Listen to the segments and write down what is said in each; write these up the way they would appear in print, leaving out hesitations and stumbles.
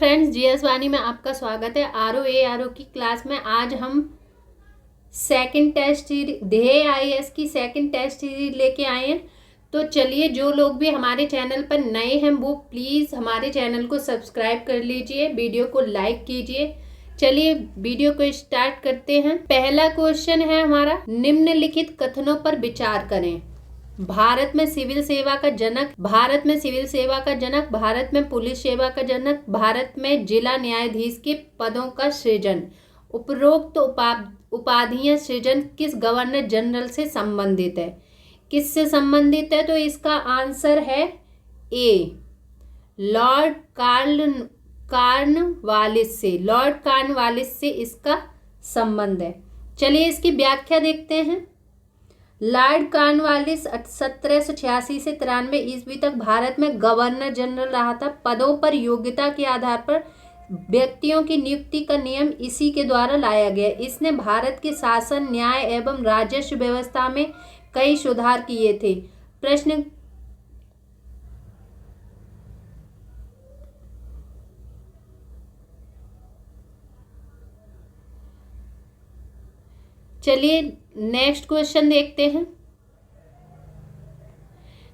Friends, GS वाणी में आपका स्वागत है। आर ओ की क्लास में आज हम सेकंड टेस्ट सीरीज ध्येय आईएएस की सेकंड टेस्ट सीरीज लेके आए हैं। तो चलिए, जो लोग भी हमारे चैनल पर नए हैं वो प्लीज़ हमारे चैनल को सब्सक्राइब कर लीजिए, वीडियो को लाइक कीजिए। चलिए वीडियो को स्टार्ट करते हैं। पहला क्वेश्चन है हमारा, निम्नलिखित कथनों पर विचार करें। भारत में सिविल सेवा का जनक, भारत में सिविल सेवा का जनक, भारत में पुलिस सेवा का जनक, भारत में जिला न्यायाधीश के पदों का सृजन। उपरोक्त उपाधियां सृजन किस गवर्नर जनरल से संबंधित है? किससे संबंधित है? तो इसका आंसर है ए, लॉर्ड कॉर्नवालिस से। लॉर्ड कॉर्नवालिस से इसका संबंध है। चलिए इसकी व्याख्या देखते हैं। लॉर्ड कॉर्नवालिस 1786 से 93 ईस्वी तक भारत में गवर्नर जनरल रहा था। पदों पर योग्यता के आधार पर व्यक्तियों की नियुक्ति का नियम इसी के द्वारा लाया गया। इसने भारत के शासन, न्याय एवं राजस्व व्यवस्था में कई सुधार किए थे। प्रश्न, चलिए नेक्स्ट क्वेश्चन देखते हैं।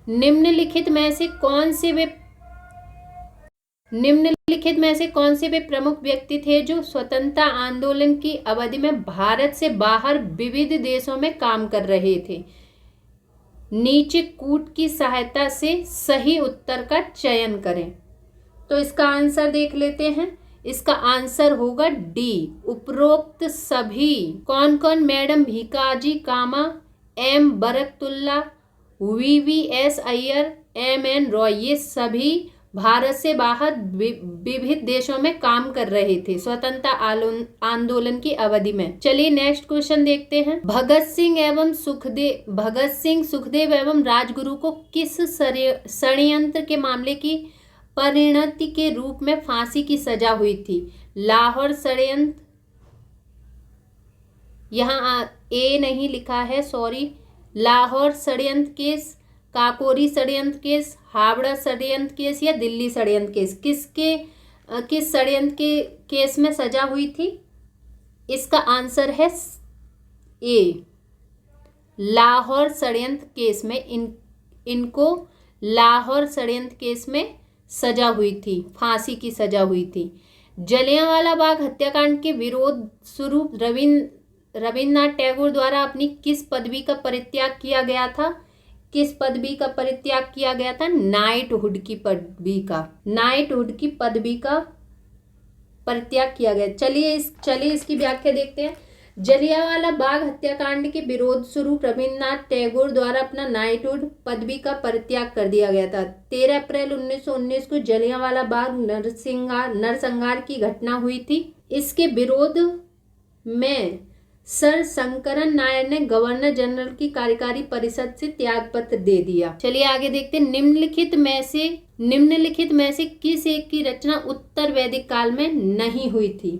निम्नलिखित में से कौन से वे प्रमुख व्यक्ति थे जो स्वतंत्रता आंदोलन की अवधि में भारत से बाहर विविध देशों में काम कर रहे थे? नीचे कूट की सहायता से सही उत्तर का चयन करें। तो इसका आंसर देख लेते हैं। इसका आंसर होगा डी, उपरोक्त सभी। कौन कौन? Madam Bhikaji Cama, M Barkatullah, VVS Aiyar, MN Roy. ये सभी भारत से बाहर विविध देशों में काम कर रहे थे स्वतंत्रता आंदोलन की अवधि में। चलिए नेक्स्ट क्वेश्चन देखते हैं। भगत सिंह, सुखदेव एवं राजगुरु को किस षड्यंत्र के मामले की परिणति के रूप में फांसी की सजा हुई थी? लाहौर षड्यंत्र, यहाँ ए नहीं लिखा है, सॉरी। लाहौर षड्यंत्र केस, काकोरी षड्यंत्र केस, हावड़ा षड्यंत्र केस या दिल्ली षड्यंत्र केस? किस षड्यंत्र के केस में सजा हुई थी? इसका आंसर है ए, लाहौर षड्यंत्र केस में। इनको लाहौर षड्यंत्र केस में सजा हुई थी, फांसी की सजा हुई थी। जलियांवाला बाग हत्याकांड के विरोध स्वरूप रविन्द्रनाथ टैगोर द्वारा अपनी किस पदवी का परित्याग किया गया था? किस पदवी का परित्याग किया गया था? नाइटहुड की पदवी का। नाइटहुड की पदवी का परित्याग किया गया। चलिए इसकी व्याख्या देखते हैं। जलियांवाला बाग हत्याकांड के विरोध स्वरूप रविन्द्रनाथ टैगोर द्वारा अपना नाइटहुड पदवी का परित्याग कर दिया गया था। 13 अप्रैल 1919 को जलियांवाला बाग नरसंहार की घटना हुई थी। इसके विरोध में सर शंकरन नायर ने गवर्नर जनरल की कार्यकारी परिषद से त्यागपत्र दे दिया। चलिए आगे देखते हैं। निम्नलिखित में से किस एक की रचना उत्तर वैदिक काल में नहीं हुई थी?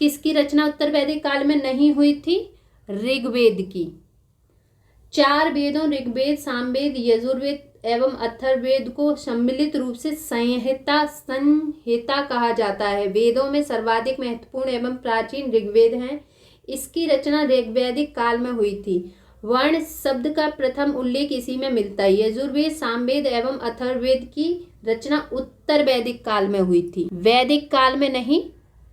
किसकी रचना उत्तर वैदिक काल में नहीं हुई थी? ऋग्वेद की। 4 वेदों ऋग्वेद, सामवेद, यजुर्वेद एवं अथर्ववेद को सम्मिलित रूप से संहिता कहा जाता है। वेदों में सर्वाधिक महत्वपूर्ण एवं प्राचीन ऋग्वेद है। इसकी रचना ऋग्वैदिक काल में हुई थी। वर्ण शब्द का प्रथम उल्लेख इसी में मिलता है। यजुर्वेद, सामवेद एवं अथर्ववेद की रचना उत्तर वैदिक काल में हुई थी, वैदिक काल में नहीं,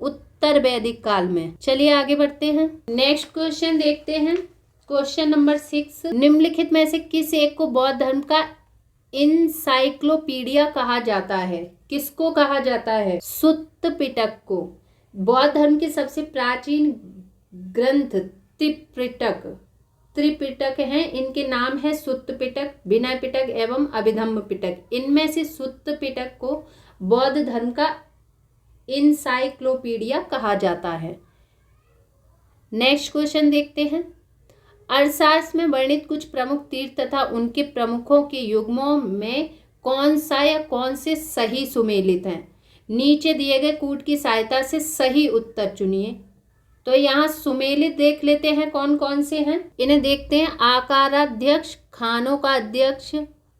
उत्तर वैदिक काल में। चलिए आगे बढ़ते हैं। नेक्स्ट क्वेश्चन देखते हैं। क्वेश्चन नंबर 6, निम्नलिखित में से किस एक को बौद्ध धर्म का इंसाइक्लोपीडिया कहा जाता है? किसको कहा जाता है? सुत्त पिटक को। बौद्ध धर्म के सबसे प्राचीन ग्रंथ त्रिपिटक हैं। इनके नाम है सुत्त पिटक, विनय पिटक एवं अभिधम्म पिटक। इनमें से सुत्त पिटक को बौद्ध धर्म का इंसाइक्लोपीडिया कहा जाता है। नेक्स्ट क्वेश्चन देखते हैं। अर्थशास्त्र में वर्णित कुछ प्रमुख तीर्थ तथा उनके प्रमुखों के युग्मों में कौन सा या कौन से सही सुमेलित हैं? नीचे दिए गए कूट की सहायता से सही उत्तर चुनिए। तो यहाँ सुमेलित देख लेते हैं कौन कौन से हैं। इन्हें देखते हैं। आकाराध्यक्ष, खानों का अध्यक्ष,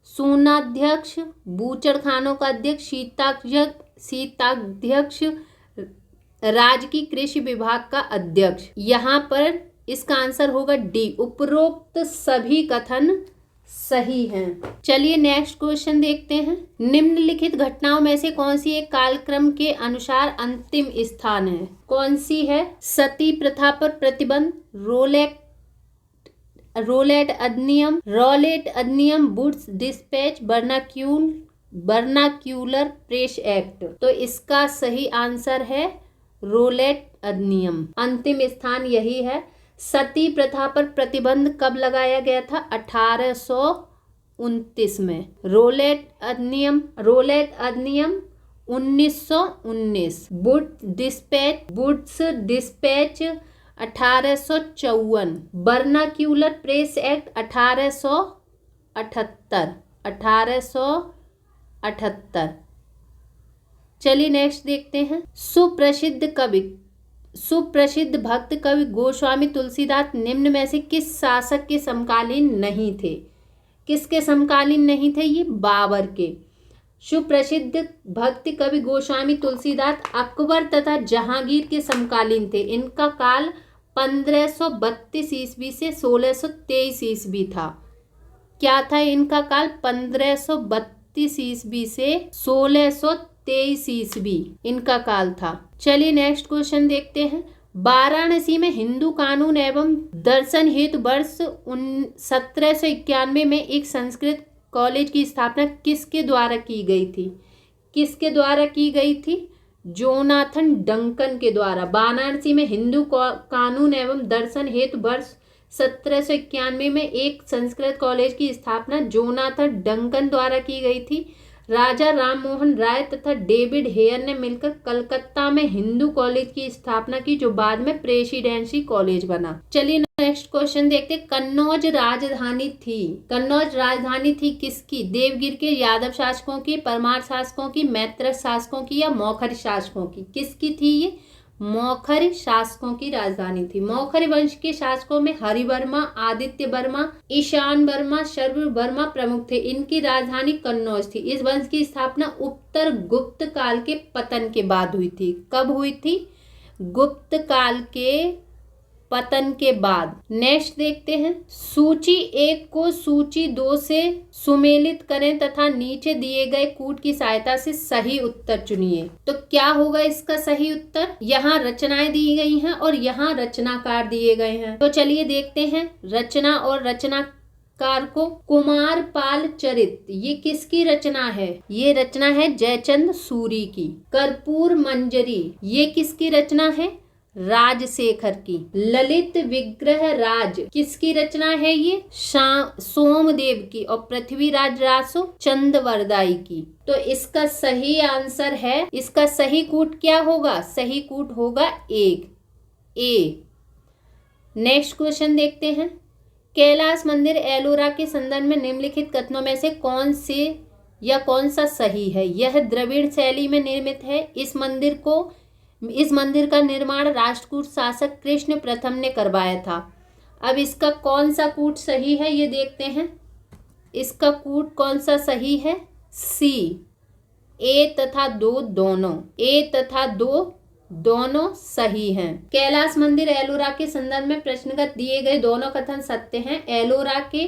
सूनाध्यक्ष, बूचड़ खानों का अध्यक्ष, शीताध्यक्ष, राज्य की कृषि विभाग का अध्यक्ष। यहाँ पर इसका आंसर होगा डी, उपरोक्त सभी कथन सही हैं। चलिए नेक्स्ट क्वेश्चन देखते हैं। निम्नलिखित घटनाओं में से कौन सी एक कालक्रम के अनुसार अंतिम स्थान है? कौन सी है? सती प्रथा पर प्रतिबंध, रोलेट अधिनियम, वुड्स डिस्पैच, बर्नाक्यूलर प्रेस एक्ट। तो इसका सही आंसर है रोलेट अधिनियम। अंतिम स्थान यही है। सती प्रथा पर प्रतिबंध कब लगाया गया था? 1829 में। रोलेट अधिनियम 1919। Wood's dispatch 1854। Vernacular press act 1878। चलिए नेक्स्ट देखते हैं। सुप्रसिद्ध भक्त कवि गोस्वामी तुलसीदास निम्न में से किस शासक के समकालीन नहीं थे? किसके समकालीन नहीं थे? ये बाबर के। सुप्रसिद्ध भक्त कवि गोस्वामी तुलसीदास अकबर तथा जहांगीर के समकालीन थे। इनका काल 1532 ईस्वी से 1623 ईस्वी था। क्या था इनका काल? 1532 ईस्वी से 1623 ईस्वी इनका काल था। चलिए नेक्स्ट क्वेश्चन देखते हैं। वाराणसी में हिंदू कानून एवं दर्शन हेतु वर्ष 1791 में एक संस्कृत कॉलेज की स्थापना किसके द्वारा की गई थी? किसके द्वारा की गई थी? जोनाथन डंकन के द्वारा। वाराणसी में हिंदू कानून एवं दर्शन हेतु वर्ष 1791 में एक संस्कृत कॉलेज की स्थापना जोनाथन डंकन द्वारा की गई थी। राजा राममोहन राय तथा डेविड हेयर ने मिलकर कलकत्ता में हिंदू कॉलेज की स्थापना की, जो बाद में प्रेसिडेंसी कॉलेज बना। चलिए नेक्स्ट क्वेश्चन देखते। कन्नौज राजधानी थी किसकी? देवगिर के, यादव शासकों की, परमार शासकों की, मैत्र शासकों की या मौखरी शासकों की? किसकी थी ये? मौखरी शासकों की राजधानी थी। मौखरी वंश के शासकों में हरिवर्मा, आदित्य वर्मा, ईशान वर्मा, शर्व वर्मा प्रमुख थे। इनकी राजधानी कन्नौज थी। इस वंश की स्थापना उत्तर गुप्त काल के पतन के बाद हुई थी। कब हुई थी? गुप्त काल के पतन के बाद। नेक्स्ट देखते हैं। सूची 1 को सूची 2 से सुमेलित करें तथा नीचे दिए गए कूट की सहायता से सही उत्तर चुनिए। तो क्या होगा इसका सही उत्तर? यहाँ रचनाएं दी गई हैं और यहाँ रचनाकार दिए गए हैं। तो चलिए देखते हैं रचना और रचनाकार को। कुमार पाल चरित, ये किसकी रचना है? ये रचना है जयचंद सूरी की। कर्पूर मंजरी, ये किसकी रचना है? राजशेखर की। ललित विग्रह राज किसकी रचना है? ये सोमदेव की। और पृथ्वीराज रासो चंदवरदाई की। तो इसका सही आंसर है, इसका सही कूट क्या होगा? सही कूट होगा 1 ए। नेक्स्ट क्वेश्चन देखते हैं। कैलाश मंदिर एलोरा के संदर्भ में निम्नलिखित कथनों में से कौन सा सही है? यह द्रविड़ शैली में निर्मित है। इस मंदिर का निर्माण राष्ट्रकूट शासक कृष्ण प्रथम ने करवाया था। अब इसका कौन सा कूट सही है ये देखते हैं। इसका कूट कौन सा सही है? सी, ए तथा 2 दोनों सही हैं। कैलाश मंदिर एलोरा के संदर्भ में प्रश्नगत दिए गए दोनों कथन सत्य हैं। एलोरा के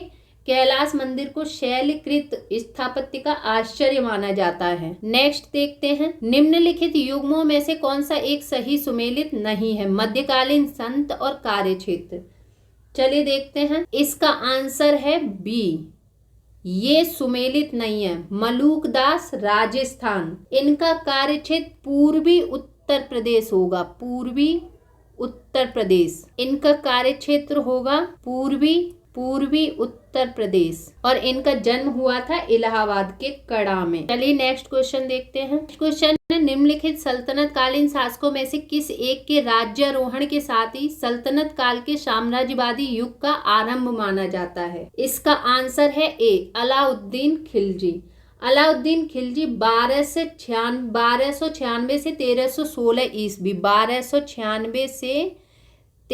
कैलाश मंदिर को शैलकृत स्थापत्य का आश्चर्य माना जाता है। नेक्स्ट देखते हैं। निम्नलिखित युग्मों में से कौन सा एक सही सुमेलित नहीं है? मध्यकालीन संत और कार्यक्षेत्र। चलिए देखते हैं। इसका आंसर है बी, ये सुमेलित नहीं है। मलूकदास राजस्थान, इनका कार्यक्षेत्र पूर्वी उत्तर प्रदेश होगा। पूर्वी उत्तर प्रदेश इनका कार्यक्षेत्र होगा। पूर्वी उत्तर प्रदेश। और इनका जन्म हुआ था इलाहाबाद के कड़ा में। चलिए नेक्स्ट क्वेश्चन देखते हैं। क्वेश्चन है, निम्नलिखित सल्तनत कालीन शासकों में से किस एक के राज्यारोहण के साथ ही सल्तनत काल के साम्राज्यवादी युग का आरंभ माना जाता है? इसका आंसर है ए, अलाउद्दीन खिलजी। अलाउद्दीन खिलजी 1296 से 1316 ईस्वी 1296 से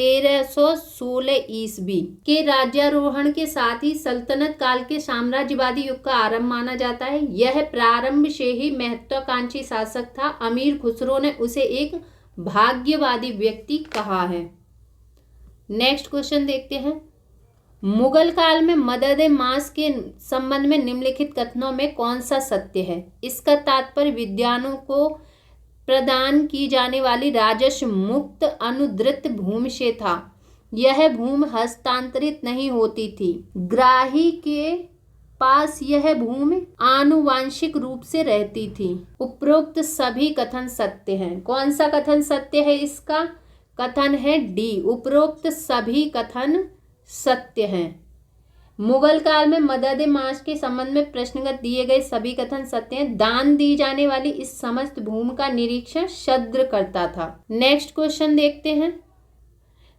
1316 ईस्वी के राज्यारोहण के साथ ही सल्तनत काल के साम्राज्यवादी युग का आरंभ माना जाता है। यह प्रारंभ से ही महत्वाकांक्षी शासक था। अमीर खुसरो ने उसे एक भाग्यवादी व्यक्ति कहा है। नेक्स्ट क्वेश्चन देखते हैं। मुगल काल में मदद मास के संबंध में निम्नलिखित कथनों में कौन सा सत्य है? इसका तात्पर्य विद्वानों को प्रदान की जाने वाली राजस्व मुक्त अनुद्रत भूमि से था। यह भूमि हस्तांतरित नहीं होती थी। ग्राही के पास यह भूमि आनुवांशिक रूप से रहती थी। उपरोक्त सभी कथन सत्य हैं। कौन सा कथन सत्य है? इसका कथन है डी, उपरोक्त सभी कथन सत्य हैं। मुगल काल में मदद मास के संबंध में प्रश्नगत दिए गए सभी कथन सत्य हैं। दान दी जाने वाली इस समस्त भूमि का निरीक्षण शूद्र करता था। नेक्स्ट क्वेश्चन देखते हैं।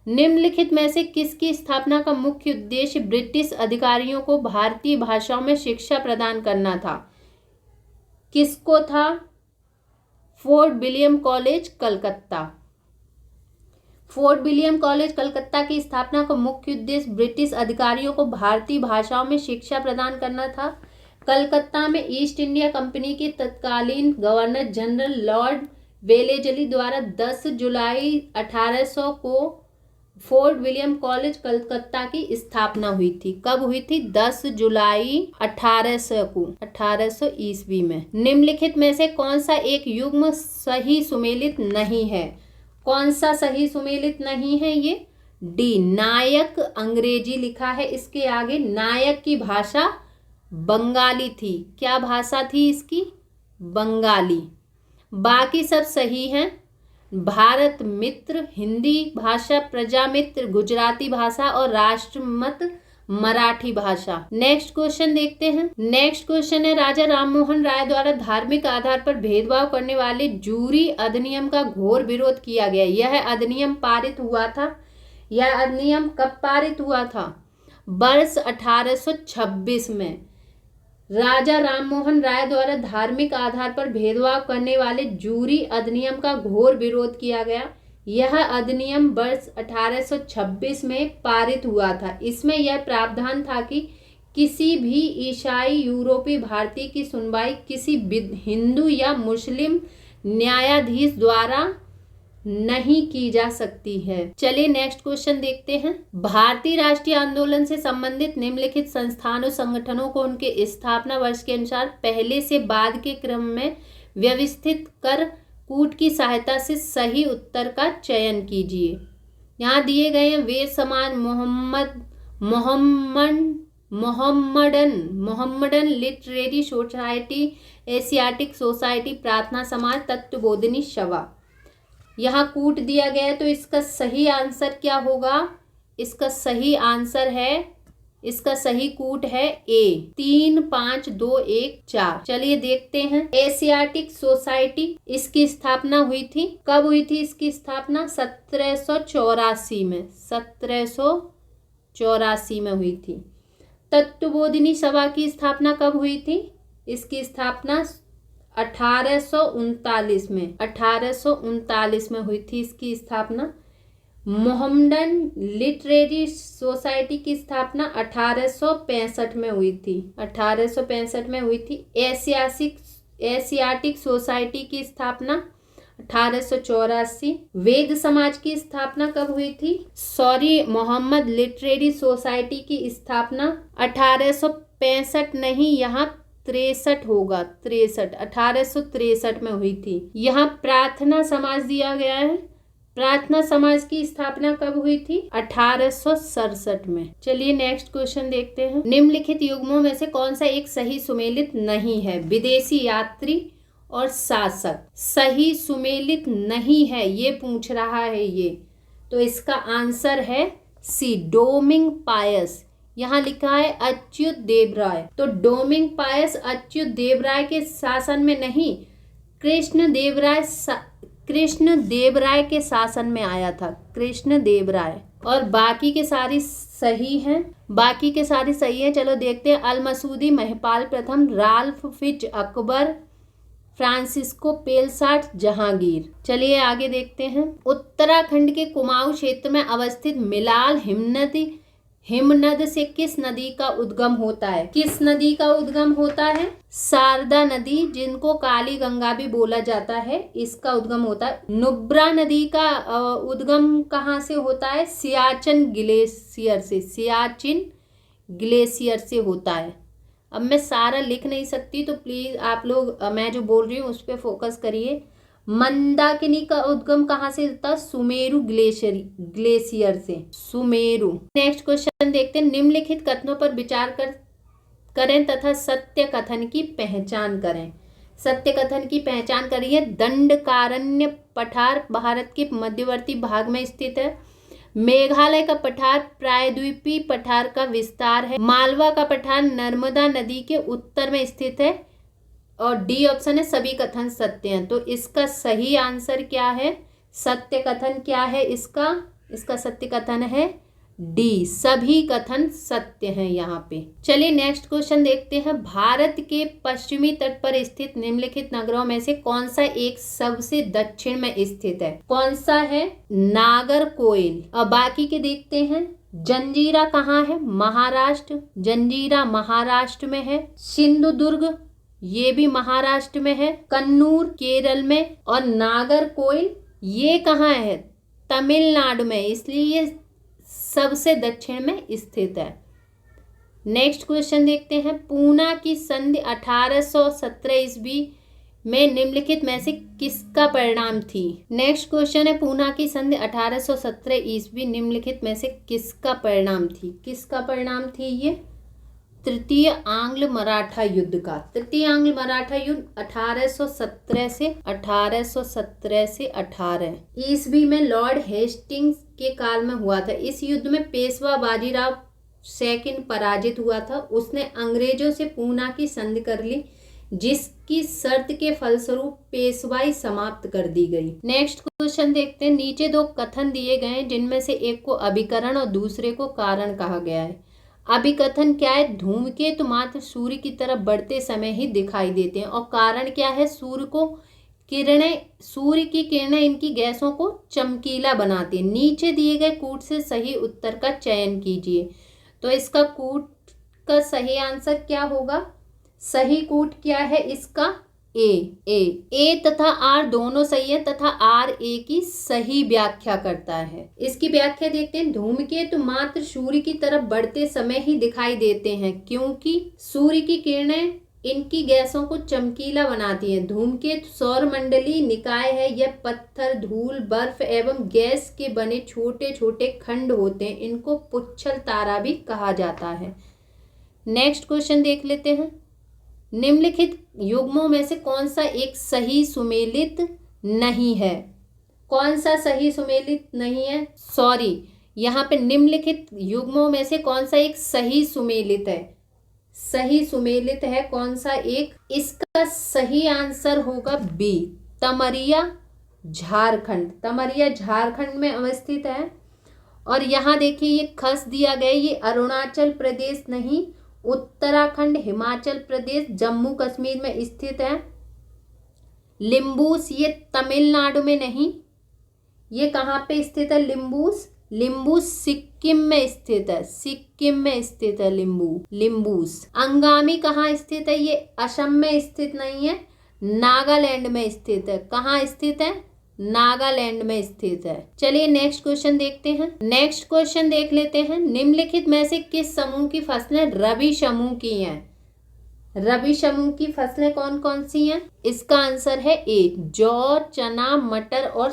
निम्नलिखित में से किसकी स्थापना का मुख्य उद्देश्य ब्रिटिश अधिकारियों को भारतीय भाषाओं में शिक्षा प्रदान करना था? किसको था? Fort William college Calcutta. Fort William college Calcutta की स्थापना का मुख्य उद्देश्य ब्रिटिश अधिकारियों को भारतीय भाषाओं में शिक्षा प्रदान करना था। कलकत्ता में ईस्ट इंडिया कंपनी के तत्कालीन गवर्नर जनरल लॉर्ड वेलेजली द्वारा 10 जुलाई 1800 को फोर्ट विलियम कॉलेज कलकत्ता की स्थापना हुई थी। कब हुई थी? 10 जुलाई 1800 को, 1800 ईस्वी में। निम्नलिखित में से कौन सा एक युग्म सही सुमेलित नहीं है? कौन सा सही सुमेलित नहीं है? ये डी, नायक अंग्रेजी लिखा है इसके आगे। नायक की भाषा बंगाली थी। क्या भाषा थी इसकी? बंगाली। बाकी सब सही हैं। भारत मित्र हिंदी भाषा, प्रजामित्र गुजराती भाषा और राष्ट्रमत मराठी भाषा। नेक्स्ट क्वेश्चन देखते हैं। नेक्स्ट क्वेश्चन है, राजा राममोहन राय द्वारा धार्मिक आधार पर भेदभाव करने वाले जूरी अधिनियम का घोर विरोध किया गया। यह अधिनियम पारित हुआ था। यह अधिनियम कब पारित हुआ था? वर्ष 1826 में राजा राममोहन राय द्वारा धार्मिक आधार पर भेदभाव करने वाले जूरी अधिनियम का घोर विरोध किया गया। यह अधिनियम वर्ष 1826 में पारित हुआ था। इसमें यह प्रावधान था कि किसी भी ईसाई यूरोपीय भारतीय की सुनवाई किसी हिंदू या मुस्लिम न्यायाधीश द्वारा नहीं की जा सकती है। चलिए नेक्स्ट क्वेश्चन देखते हैं। भारतीय राष्ट्रीय आंदोलन से संबंधित निम्नलिखित संस्थानों संगठनों को उनके स्थापना वर्ष के अनुसार पहले से बाद के क्रम में व्यवस्थित कर कूट की सहायता से सही उत्तर का चयन कीजिए। यहाँ दिए गए हैं वेद समाज, Mohammedan literary society, Asiatic society, प्रार्थना समाज, तत्वबोधिनी सभा। यहाँ कूट दिया गया है तो इसका सही आंसर क्या होगा? इसका सही आंसर है, इसका सही कूट है ए, 3, 5, 2, 1, 4। चलिए देखते हैं। एशियाटिक सोसाइटी, इसकी स्थापना हुई थी, कब हुई थी इसकी स्थापना? 1784 में, 1784 में हुई थी। तत्वबोधिनी सभा की स्थापना कब हुई थी? इसकी स्थापना 1839 में, 1839 में हुई थी इसकी स्थापना। मोहम्मडन लिटरेरी सोसाइटी की स्थापना 1865 में हुई थी, 1865 में हुई थी। एशियाटिक सोसाइटी की स्थापना 1884। वेद समाज की स्थापना कब हुई थी? मोहम्मद लिटरेरी सोसाइटी की स्थापना 1865 नहीं, यहाँ 63 होगा, 63, 1863 में हुई थी। यहाँ प्रार्थना समाज दिया गया है। प्रार्थना समाज की स्थापना कब हुई थी? 1867 में। चलिए नेक्स्ट क्वेश्चन देखते हैं। निम्नलिखित युग्मों में से कौन सा एक सही सुमेलित नहीं है? विदेशी यात्री और शासक सही सुमेलित नहीं है, ये पूछ रहा है ये। तो इसका आंसर है सी, डोमिंग पायस। यहाँ लिखा है अच्युत देव राय, तो डोमिंग पायस अच्युत देव राय के शासन में नहीं, कृष्ण देव राय के शासन में आया था, कृष्ण देव राय। और बाकी के सारी सही हैं, बाकी के सारी सही हैं। चलो देखते हैं। अल मसूदी, महिपाल प्रथम, Ralph Fitch Akbar, Francisco Pelsaert Jahangir. चलिए आगे देखते हैं। उत्तराखंड के कुमाऊं क्षेत्र में अवस्थित मिलाल हिमनद से किस नदी का उद्गम होता है? किस नदी का उद्गम होता है? शारदा नदी, जिनको काली गंगा भी बोला जाता है, इसका उद्गम होता है। नुब्रा नदी का उद्गम कहाँ से होता है? सियाचिन ग्लेशियर से होता है। अब मैं सारा लिख नहीं सकती, तो प्लीज आप लोग मैं जो बोल रही हूँ उस पर फोकस करिए। मंदाकिनी का उद्गम कहाँ से होता है? सुमेरु ग्लेशियर से, सुमेरु। नेक्स्ट क्वेश्चन देखते हैं। निम्नलिखित कथनों पर विचार करें तथा सत्य कथन की पहचान करें। सत्य कथन की पहचान करिए। दंडकारण्य पठार भारत के मध्यवर्ती भाग में स्थित है। मेघालय का पठार प्रायद्वीपीय पठार का विस्तार है। मालवा का पठार नर्मदा नदी के उत्तर में स्थित है। और डी ऑप्शन है सभी कथन सत्य हैं। तो इसका सही आंसर क्या है? सत्य कथन क्या है इसका सत्य कथन है डी, सभी कथन सत्य हैं यहाँ पे। चलिए नेक्स्ट क्वेश्चन देखते हैं। भारत के पश्चिमी तट पर स्थित निम्नलिखित नगरों में से कौन सा एक सबसे दक्षिण में स्थित है? कौन सा है? नागरकोइल। अब बाकी के देखते हैं। जंजीरा कहाँ है? महाराष्ट्र। जंजीरा महाराष्ट्र में है। सिंधुदुर्ग ये भी महाराष्ट्र में है। कन्नूर केरल में। और नागरकोइल ये कहाँ है? तमिलनाडु में, इसलिए ये सबसे दक्षिण में स्थित है। नेक्स्ट क्वेश्चन देखते हैं। पूना की संधि 1817 ईस्वी में निम्नलिखित में से किसका परिणाम थी? नेक्स्ट क्वेश्चन है। पूना की संधि 1817 ईस्वी निम्नलिखित में से किसका परिणाम थी? किसका परिणाम थी ये? तृतीय आंग्ल मराठा युद्ध का। तृतीय आंग्ल मराठा युद्ध 1817 से 18 ईस्वी में लॉर्ड हेस्टिंग्स के काल में हुआ था। इस युद्ध में पेशवा बाजीराव सेकंड पराजित हुआ था। उसने अंग्रेजों से पूना की संधि कर ली, जिसकी शर्त के फलस्वरूप पेशवाई समाप्त कर दी गई। नेक्स्ट क्वेश्चन देखते हैं। नीचे दो कथन दिए गए हैं, जिनमें से एक को अभिकरण और दूसरे को कारण कहा गया है। अभिकथन क्या है? धूमकेतु मात्र सूर्य की तरफ बढ़ते समय ही दिखाई देते हैं। और कारण क्या है? सूर्य की किरणें इनकी गैसों को चमकीला बनाती है। नीचे दिए गए कूट से सही उत्तर का चयन कीजिए। तो इसका कूट का सही आंसर क्या होगा? सही कूट क्या है इसका? ए तथा आर दोनों सही है तथा आर ए की सही व्याख्या करता है। इसकी व्याख्या देखते हैं। धूमकेतु मात्र सूर्य की तरफ बढ़ते समय ही दिखाई देते हैं, क्योंकि सूर्य की किरणें इनकी गैसों को चमकीला बनाती हैं। धूमकेतु सौरमंडलीय निकाय है। यह पत्थर, धूल, बर्फ एवं गैस के बने छोटे छोटे खंड होते हैं। इनको पुच्छल तारा भी कहा जाता है। नेक्स्ट क्वेश्चन देख लेते हैं। निम्नलिखित युग्मों में से कौन सा एक सही सुमेलित नहीं है? कौन सा सही सुमेलित नहीं है? यहाँ पे निम्नलिखित युग्मों में से कौन सा एक सही सुमेलित है? सही सुमेलित है कौन सा एक? इसका सही आंसर होगा बी, तमरिया झारखंड। तमरिया झारखंड में अवस्थित है। और यहाँ देखिए ये खस दिया गया, ये अरुणाचल प्रदेश नहीं, उत्तराखंड, हिमाचल प्रदेश, जम्मू कश्मीर में स्थित है। लिम्बूस ये तमिलनाडु में नहीं, ये कहाँ पे स्थित है? लिम्बूस सिक्किम में स्थित है। सिक्किम में स्थित है लिम्बूस। अंगामी कहाँ स्थित है? ये असम में स्थित नहीं है, नागालैंड में स्थित है। कहाँ स्थित है? नागालैंड में स्थित है। चलिए नेक्स्ट क्वेश्चन देखते हैं। नेक्स्ट क्वेश्चन देख लेते हैं। निम्नलिखित में से किस समूह की फसलें रबी समूह की हैं? रबी समूह की फसलें कौन कौन सी हैं? इसका आंसर है ए, जौ, चना, मटर और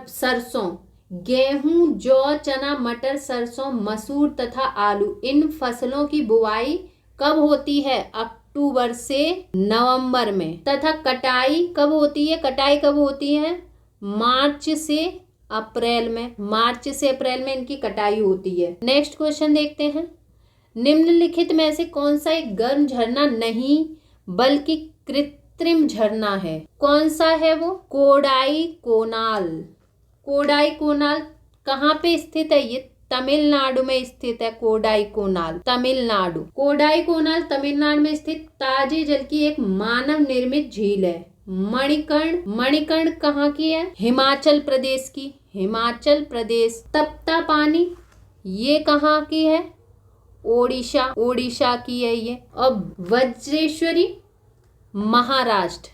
सरसों। गेहूं, जौ, चना, मटर, सरसों, मसूर तथा आलू, इन फसलों की बुआई कब होती है? अक्टूबर से नवंबर में। तथा कटाई कब होती है? कटाई कब होती है? मार्च से अप्रैल में इनकी कटाई होती है। नेक्स्ट क्वेश्चन देखते हैं। निम्नलिखित में से कौन सा एक गर्म झरना नहीं बल्कि कृत्रिम झरना है? कौन सा है वो? कोडाई कोनाल कहाँ पे स्थित है? ये तमिलनाडु में स्थित है कोडाईकोनाल, तमिलनाडु। कोडाईकोनाल तमिलनाडु में स्थित ताजे जल की एक मानव निर्मित झील है। मणिकर्ण कहाँ की है? हिमाचल प्रदेश की, हिमाचल प्रदेश। तप्ता पानी ये कहाँ की है? ओडिशा की है ये। अब वज्रेश्वरी महाराष्ट्र,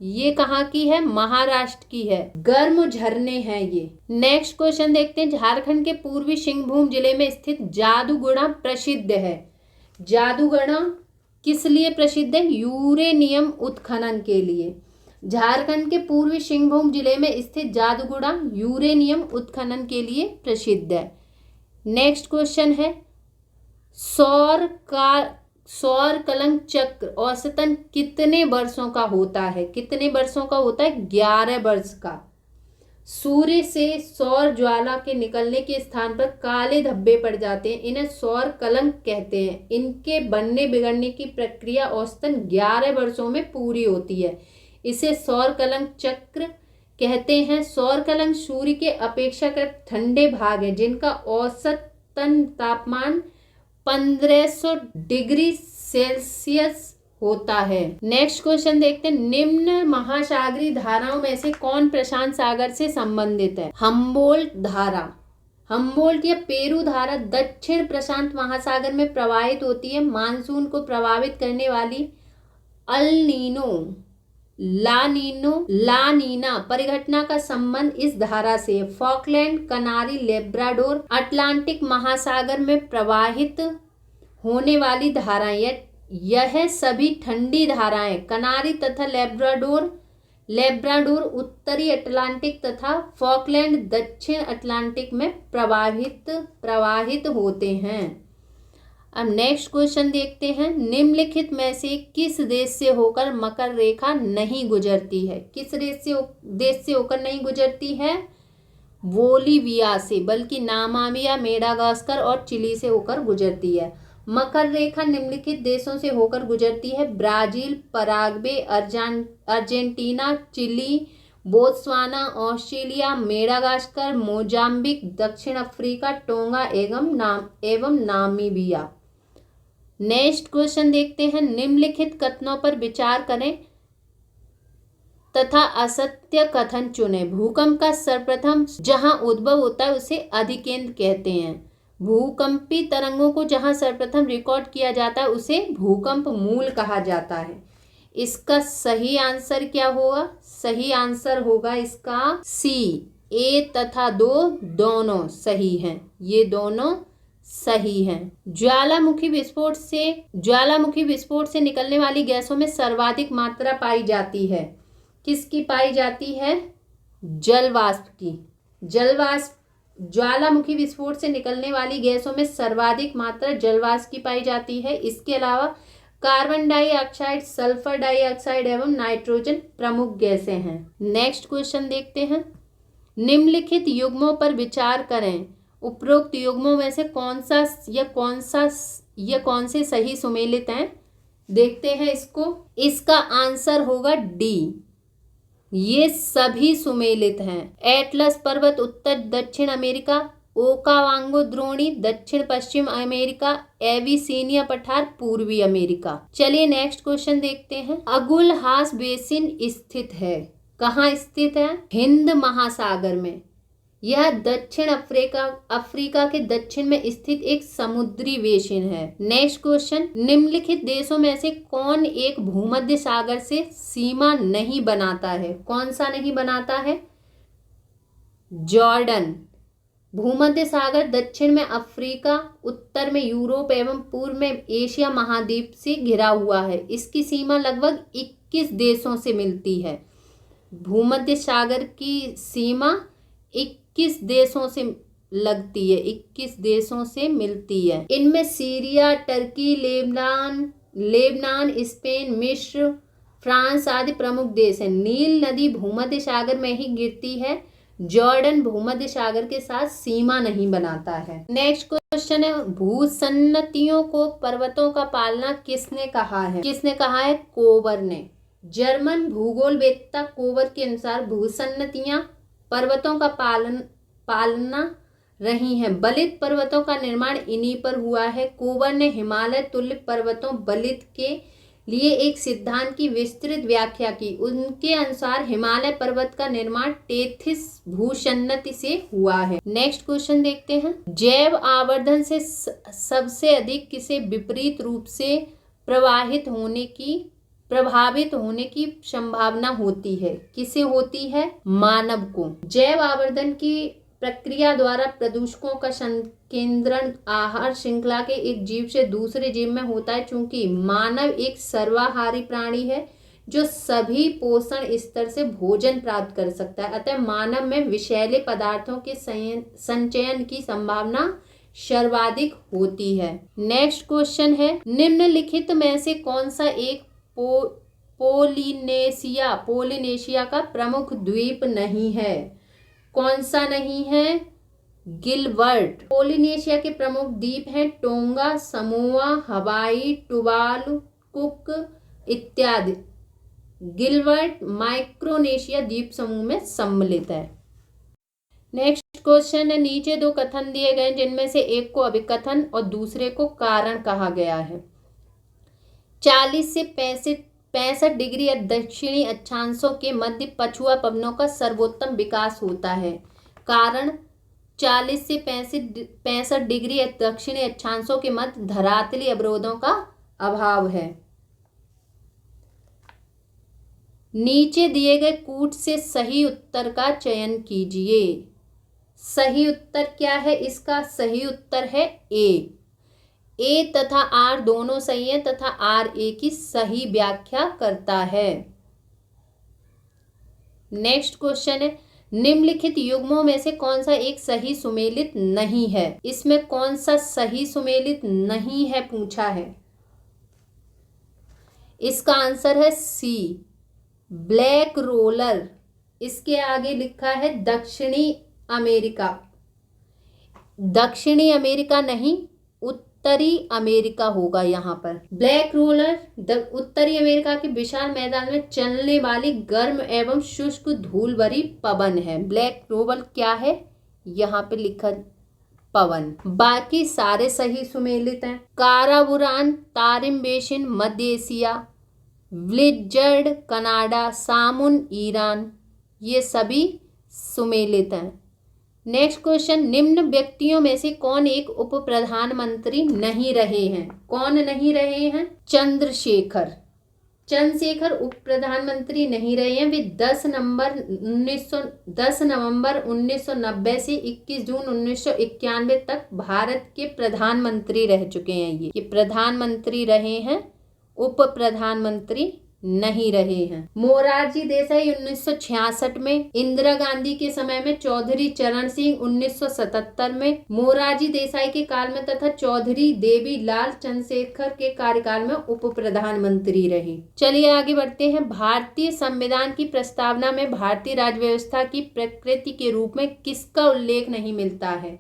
ये कहाँ की है? महाराष्ट्र की है। गर्म झरने हैं ये। नेक्स्ट क्वेश्चन देखते हैं। झारखंड के पूर्वी सिंहभूम जिले में स्थित जादूगुड़ा प्रसिद्ध है। जादूगुड़ा किस लिए प्रसिद्ध है? यूरेनियम उत्खनन के लिए। झारखंड के पूर्वी सिंहभूम जिले में स्थित जादूगुड़ा यूरेनियम उत्खनन के लिए प्रसिद्ध है। नेक्स्ट क्वेश्चन है, सौर कलंक चक्र औसतन कितने वर्षों का होता है? कितने वर्षों का होता है? 11 वर्ष का। सूर्य से सौर ज्वाला के निकलने के स्थान पर काले धब्बे पड़ जाते हैं, इन्हें सौर कलंक कहते हैं। इनके बनने बिगड़ने की प्रक्रिया औसतन 11 वर्षों में पूरी होती है, इसे सौर कलंक चक्र कहते हैं। सौर कलंक सूर्य के अपेक्षाकृत ठंडे भाग हैं, जिनका औसतन तापमान 1500 डिग्री सेल्सियस होता है। नेक्स्ट क्वेश्चन देखते हैं। निम्न महासागरीय धाराओं में से कौन प्रशांत सागर से संबंधित है? हम्बोल्ट धारा, हम्बोल्ट या पेरू धारा दक्षिण प्रशांत महासागर में प्रवाहित होती है। मानसून को प्रभावित करने वाली अल नीनो ला नीना परिघटना का संबंध इस धारा से है। फॉकलैंड, कनारी, लेब्राडोर, अटलांटिक महासागर में प्रवाहित होने वाली धाराएं, यह सभी ठंडी धाराएं। कनारी तथा लेब्राडोर उत्तरी अटलांटिक तथा फॉकलैंड दक्षिण अटलांटिक में प्रवाहित होते हैं। अब नेक्स्ट क्वेश्चन देखते हैं। निम्नलिखित में से किस देश से होकर मकर रेखा नहीं गुजरती है? किस देश से होकर नहीं गुजरती है? बोलीविया से, बल्कि नामीबिया, मेडागास्कर और चिली से होकर गुजरती है। मकर रेखा निम्नलिखित देशों से होकर गुजरती है। Brazil, Paraguay, Argentina, Chile, Botswana, Australia, Madagascar, Mozambique, दक्षिण अफ्रीका, टोंगा एवं नामीबिया। नेक्स्ट क्वेश्चन देखते हैं। निम्नलिखित कथनों पर विचार करें तथा असत्य कथन चुनें। भूकंप का सर्वप्रथम जहां उद्भव होता है उसे अधिकेंद्र कहते हैं। भूकंपी तरंगों को जहां सर्वप्रथम रिकॉर्ड किया जाता है उसे भूकंप मूल कहा जाता है। इसका सही आंसर क्या होगा? सही आंसर होगा इसका सी। ए तथा 2 दोनों सही हैं, ये दोनों सही हैं। ज्वालामुखी विस्फोट से निकलने वाली गैसों में सर्वाधिक मात्रा पाई जाती है। किसकी पाई जाती है? जलवाष्प की। ज्वालामुखी विस्फोट से निकलने वाली गैसों में सर्वाधिक मात्रा जलवाष्प की पाई जाती है। इसके अलावा कार्बन डाइऑक्साइड, सल्फर डाइऑक्साइड एवं नाइट्रोजन प्रमुख गैसें हैं। नेक्स्ट क्वेश्चन देखते हैं। निम्नलिखित युग्मों पर विचार करें। उपरोक्त युग्मों में से कौन से सही सुमेलित हैं? देखते हैं इसको। इसका आंसर होगा डी, ये सभी सुमेलित हैं। एटलस पर्वत उत्तर दक्षिण अमेरिका, ओकावांगो द्रोणी दक्षिण पश्चिम अमेरिका, एविसीनिया पठार पूर्वी अमेरिका। चलिए नेक्स्ट क्वेश्चन देखते हैं। अगुलहास बेसिन स्थित है, कहाँ स्थित है? हिंद महासागर में। यह दक्षिण अफ्रीका के दक्षिण में स्थित एक समुद्री बेसिन है। Next question. निम्नलिखित देशों में से कौन एक भूमध्य सागर से सीमा नहीं बनाता है? कौन सा नहीं बनाता है? जॉर्डन। भूमध्य सागर दक्षिण में अफ्रीका, उत्तर में यूरोप एवं पूर्व में एशिया महाद्वीप से घिरा हुआ है। इसकी सीमा लगभग 21 देशों से मिलती है। भूमध्य सागर की सीमा 21 देशों से लगती है, 21 देशों से मिलती है। इनमें सीरिया, टर्की, लेबनान, स्पेन, मिस्र, फ्रांस आदि प्रमुख देश हैं। नील नदी भूमध्य सागर में ही गिरती है। जॉर्डन भूमध्य सागर के साथ सीमा नहीं बनाता है। नेक्स्ट क्वेश्चन है। भूसन्नतियों को पर्वतों का पालना किसने कहा है? किसने कहा है? कोबर ने। जर्मन भूगोलवेत्ता कोबर के अनुसार भूसन्नतियां पर्वतों का पालना रही हैं। बलित पर्वतों का निर्माण इन्हीं पर हुआ है। कोबर ने हिमालय तुल्य पर्वतों बलित के लिए एक सिद्धांत की विस्तृत व्याख्या की। उनके अनुसार हिमालय पर्वत का निर्माण टेथिस भूसन्नति से हुआ है। नेक्स्ट क्वेश्चन देखते हैं। जैव आवर्धन से सबसे अधिक किसे विपरीत रूप से प्रभावित होने की संभावना होती है? किसे होती है? मानव को। जैव आवर्धन की प्रक्रिया द्वारा प्रदूषकों का संकेंद्रण आहार श्रृंखला के एक जीव से दूसरे जीव में होता है। चूंकि मानव एक सर्वाहारी प्राणी है जो सभी पोषण स्तर से भोजन प्राप्त कर सकता है, अतः मानव में विषैले पदार्थों के संचयन की संभावना सर्वाधिक होती है। नेक्स्ट क्वेश्चन है, निम्नलिखित में से कौन सा एक पोलिनेशिया का प्रमुख द्वीप नहीं है? कौन सा नहीं है? गिलबर्ट। पोलिनेशिया के प्रमुख द्वीप हैं टोंगा, समोआ, हवाई, टुवालु, कुक इत्यादि। गिलबर्ट माइक्रोनेशिया द्वीप समूह में सम्मिलित है। नेक्स्ट क्वेश्चन है, नीचे दो कथन दिए गए जिनमें से एक को अभिकथन और दूसरे को कारण कहा गया है। 40 से 65 डिग्री दक्षिणी अक्षांशों के मध्य पछुआ पवनों का सर्वोत्तम विकास होता है। कारण 40 से 65 डिग्री दक्षिणी अक्षांशों के मध्य धरातली अवरोधों का अभाव है। नीचे दिए गए कूट से सही उत्तर का चयन कीजिए। सही उत्तर क्या है? इसका सही उत्तर है ए तथा आर दोनों सही है तथा आर ए की सही व्याख्या करता है। नेक्स्ट क्वेश्चन है, निम्नलिखित युग्मों में से कौन सा एक सही सुमेलित नहीं है? इसमें कौन सा सही सुमेलित नहीं है पूछा है। इसका आंसर है सी, ब्लैक रोलर। इसके आगे लिखा है दक्षिणी अमेरिका। दक्षिणी अमेरिका नहीं, उत्तरी अमेरिका होगा यहाँ पर। ब्लैक रोलर उत्तरी अमेरिका के विशाल मैदान में चलने वाली गर्म एवं शुष्क धूल भरी पवन है। ब्लैक रोलर क्या है? यहाँ पे लिखा पवन। बाकी सारे सही सुमेलित हैं। काराबुरान, तारिम बेसिन मध्य एशिया, ब्लिजर्ड कनाडा, सामुन ईरान, ये सभी सुमेलित हैं। नेक्स्ट क्वेश्चन, निम्न व्यक्तियों में से कौन एक उप प्रधानमंत्री नहीं रहे हैं? कौन नहीं रहे हैं? चंद्रशेखर उप प्रधानमंत्री नहीं रहे हैं। वे 10 नवंबर 1990 से 21 जून 1991 तक भारत के प्रधानमंत्री रह चुके हैं। ये प्रधानमंत्री रहे हैं, उप प्रधानमंत्री नहीं रहे हैं। मोरारजी देसाई 1966 में, इंदिरा गांधी के समय में, चौधरी चरण सिंह 1977 में, मोरारजी देसाई के काल में तथा चौधरी देवी लाल चंद्रशेखर के कार्यकाल में उप प्रधानमंत्री रहे। चलिए आगे बढ़ते हैं। भारतीय संविधान की प्रस्तावना में भारतीय राज्य व्यवस्था की प्रकृति के रूप में किसका उल्लेख नहीं मिलता है?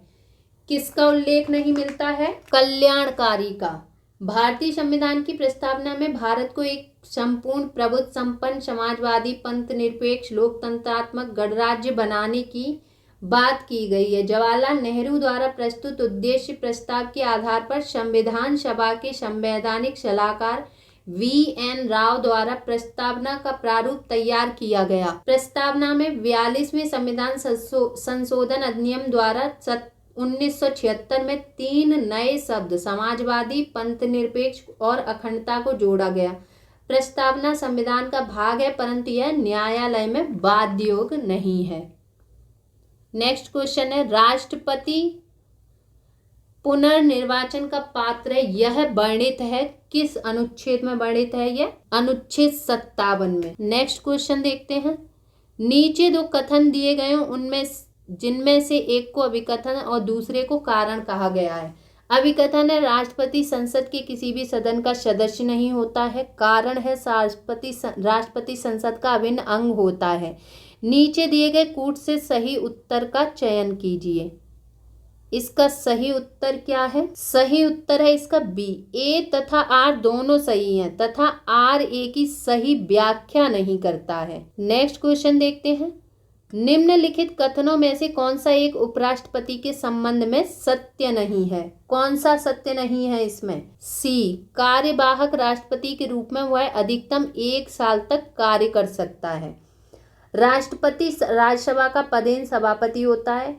किसका उल्लेख नहीं मिलता है? कल्याणकारी का। भारतीय संविधान की प्रस्तावना में भारत को एक संपूर्ण प्रबुद्ध संपन्न समाजवादी पंथ निरपेक्ष लोकतंत्रात्मक गणराज्य बनाने की बात की गई है। जवाहरलाल नेहरू द्वारा प्रस्तुत उद्देश्य प्रस्ताव के आधार पर संविधान सभा के संवैधानिक सलाहकार VN राव द्वारा प्रस्तावना का प्रारूप तैयार किया गया। प्रस्तावना में 42वें संविधान संशोधन अधिनियम द्वारा 1976 में 3 नए शब्द समाजवादी, पंथनिरपेक्ष और अखंडता को जोड़ा गया। प्रस्तावना संविधान का भाग है परंतु यह न्यायालय में वाद योग्य नहीं है। नेक्स्ट क्वेश्चन है, राष्ट्रपति पुनर्निर्वाचन का पात्र है, यह वर्णित है किस अनुच्छेद में वर्णित है? यह अनुच्छेद 57 में। नेक्स्ट क्वेश्चन देखते हैं। नीचे दो कथन दिए गए उनमें जिनमें से एक को अभिकथन और दूसरे को कारण कहा गया है। अभिकथन है राष्ट्रपति संसद के किसी भी सदन का सदस्य नहीं होता है। कारण है राष्ट्रपति संसद का अभिन्न अंग होता है। नीचे दिए गए कूट से सही उत्तर का चयन कीजिए। इसका सही उत्तर क्या है? सही उत्तर है इसका बी, ए तथा आर दोनों सही हैं तथा आर ए की सही व्याख्या नहीं करता है। नेक्स्ट क्वेश्चन देखते हैं। निम्नलिखित कथनों में से कौन सा एक उपराष्ट्रपति के संबंध में सत्य नहीं है? कौन सा सत्य नहीं है इसमें? सी, कार्यवाहक राष्ट्रपति के रूप में वह अधिकतम 1 साल तक कार्य कर सकता है। राष्ट्रपति राज्यसभा का पदेन सभापति होता है।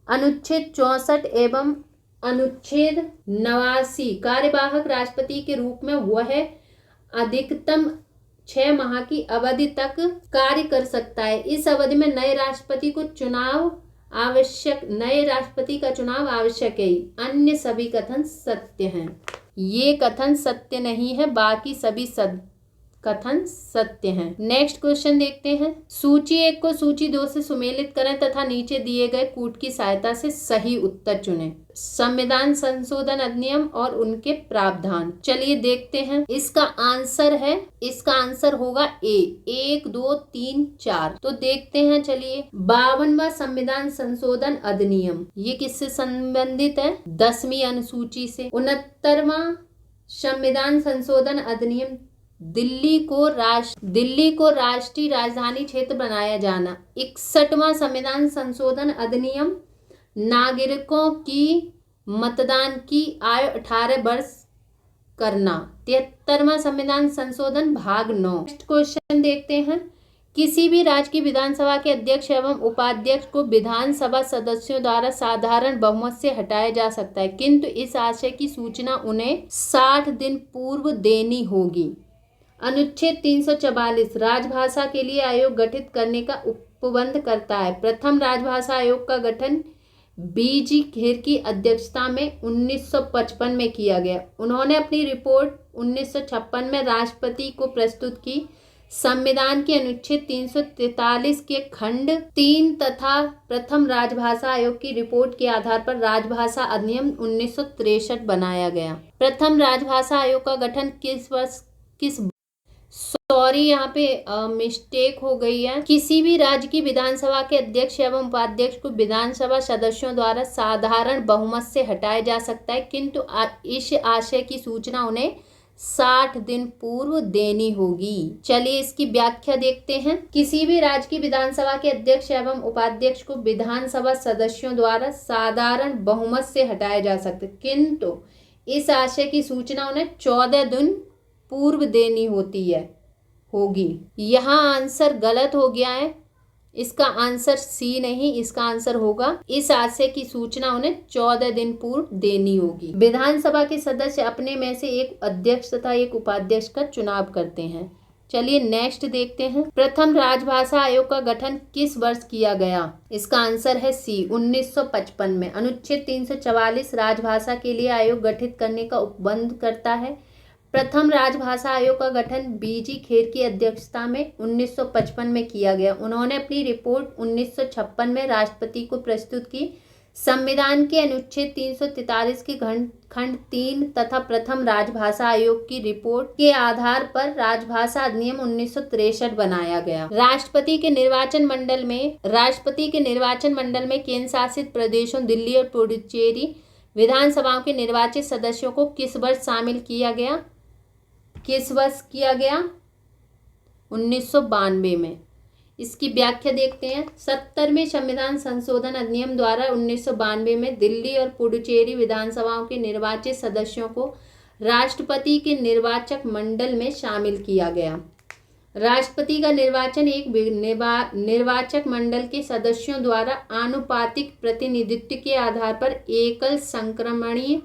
अनुच्छेद 64 एवं अनुच्छेद 89 कार्यवाहक राष्ट्रपति के रूप में वह अधिकतम 6 माह की अवधि तक कार्य कर सकता है। इस अवधि में नए राष्ट्रपति का चुनाव आवश्यक है। अन्य सभी कथन सत्य हैं। ये कथन सत्य नहीं है, बाकी सभी कथन सत्य हैं। नेक्स्ट क्वेश्चन देखते हैं। सूची 1 को सूची 2 से सुमेलित करें तथा नीचे दिए गए कूट की सहायता से सही उत्तर चुनें। संविधान संशोधन अधिनियम और उनके प्रावधान। चलिए देखते हैं। इसका आंसर होगा ए, 1 2 3 4। तो देखते हैं। चलिए, 52वां संविधान संशोधन अधिनियम, ये किससे संबंधित है? 10वीं अनुसूची से। 69वां संविधान संशोधन अधिनियम, दिल्ली को राष्ट्रीय राजधानी क्षेत्र बनाया जाना। 61वां संविधान संशोधन अधिनियम, नागरिकों की मतदान की आयु 18 वर्ष करना। 73वां संविधान संशोधन भाग 9। नेक्स्ट क्वेश्चन देखते हैं। किसी भी राज्य की विधानसभा के अध्यक्ष एवं उपाध्यक्ष को विधानसभा सदस्यों द्वारा साधारण बहुमत से हटाया जा सकता है, किंतु इस आशय की सूचना उन्हें 60 दिन पूर्व देनी होगी। अनुच्छेद 344 राजभाषा के लिए आयोग गठित करने का उपबंध करता है। प्रथम राजभाषा आयोग का गठन बीजी खेर की अध्यक्षता में 1955 में किया गया। उन्होंने अपनी रिपोर्ट 1956 में राष्ट्रपति को प्रस्तुत की। संविधान के अनुच्छेद 343 के खंड 3 तथा प्रथम राजभाषा आयोग की रिपोर्ट के आधार पर राजभाषा अधिनियम 1963 बनाया गया। प्रथम राजभाषा आयोग का गठन यहाँ पे मिस्टेक हो गई है। किसी भी राज्य की विधानसभा के अध्यक्ष एवं उपाध्यक्ष को विधानसभा सदस्यों द्वारा साधारण बहुमत से हटाया जा सकता है, किंतु इस आशय की सूचना उन्हें 60 दिन पूर्व देनी होगी। चलिए इसकी व्याख्या देखते हैं। किसी भी राज्य की विधानसभा के अध्यक्ष एवं उपाध्यक्ष को विधानसभा सदस्यों द्वारा साधारण बहुमत से हटाया जा सकता है, किंतु इस आशय की सूचना उन्हें 14 दिन पूर्व देनी होगी। यहाँ आंसर गलत हो गया है। इसका आंसर सी नहीं, इसका आंसर होगा इस आशय की सूचना उन्हें 14 दिन पूर्व देनी होगी। विधानसभा के सदस्य अपने में से एक अध्यक्ष तथा एक उपाध्यक्ष का चुनाव करते हैं। चलिए नेक्स्ट देखते हैं। प्रथम राजभाषा आयोग का गठन किस वर्ष किया गया? इसका आंसर है सी, 1955 में। अनुच्छेद 344 राजभाषा के लिए आयोग गठित करने का उपबंध करता है। प्रथम राजभाषा आयोग का गठन बीजी खेर की अध्यक्षता में 1955 में किया गया। उन्होंने अपनी रिपोर्ट 1956 में राष्ट्रपति को प्रस्तुत की। संविधान के अनुच्छेद 343 के खंड 3 तथा प्रथम राजभाषा आयोग की रिपोर्ट के आधार पर राजभाषा अधिनियम 1963 बनाया गया। राष्ट्रपति के निर्वाचन मंडल में केंद्र शासित प्रदेशों दिल्ली और पुडुचेरी विधानसभाओं के निर्वाचित सदस्यों को किस वर्ष शामिल किया गया? 1992 में। इसकी व्याख्या देखते हैं। 70वें संविधान संशोधन अधिनियम द्वारा 1992 में दिल्ली और पुडुचेरी विधानसभाओं के निर्वाचित सदस्यों को राष्ट्रपति के निर्वाचक मंडल में शामिल किया गया। राष्ट्रपति का निर्वाचन एक निर्वाचक मंडल के सदस्यों द्वारा आनुपातिक प्रतिनिधित्व के आधार पर एकल संक्रमणीय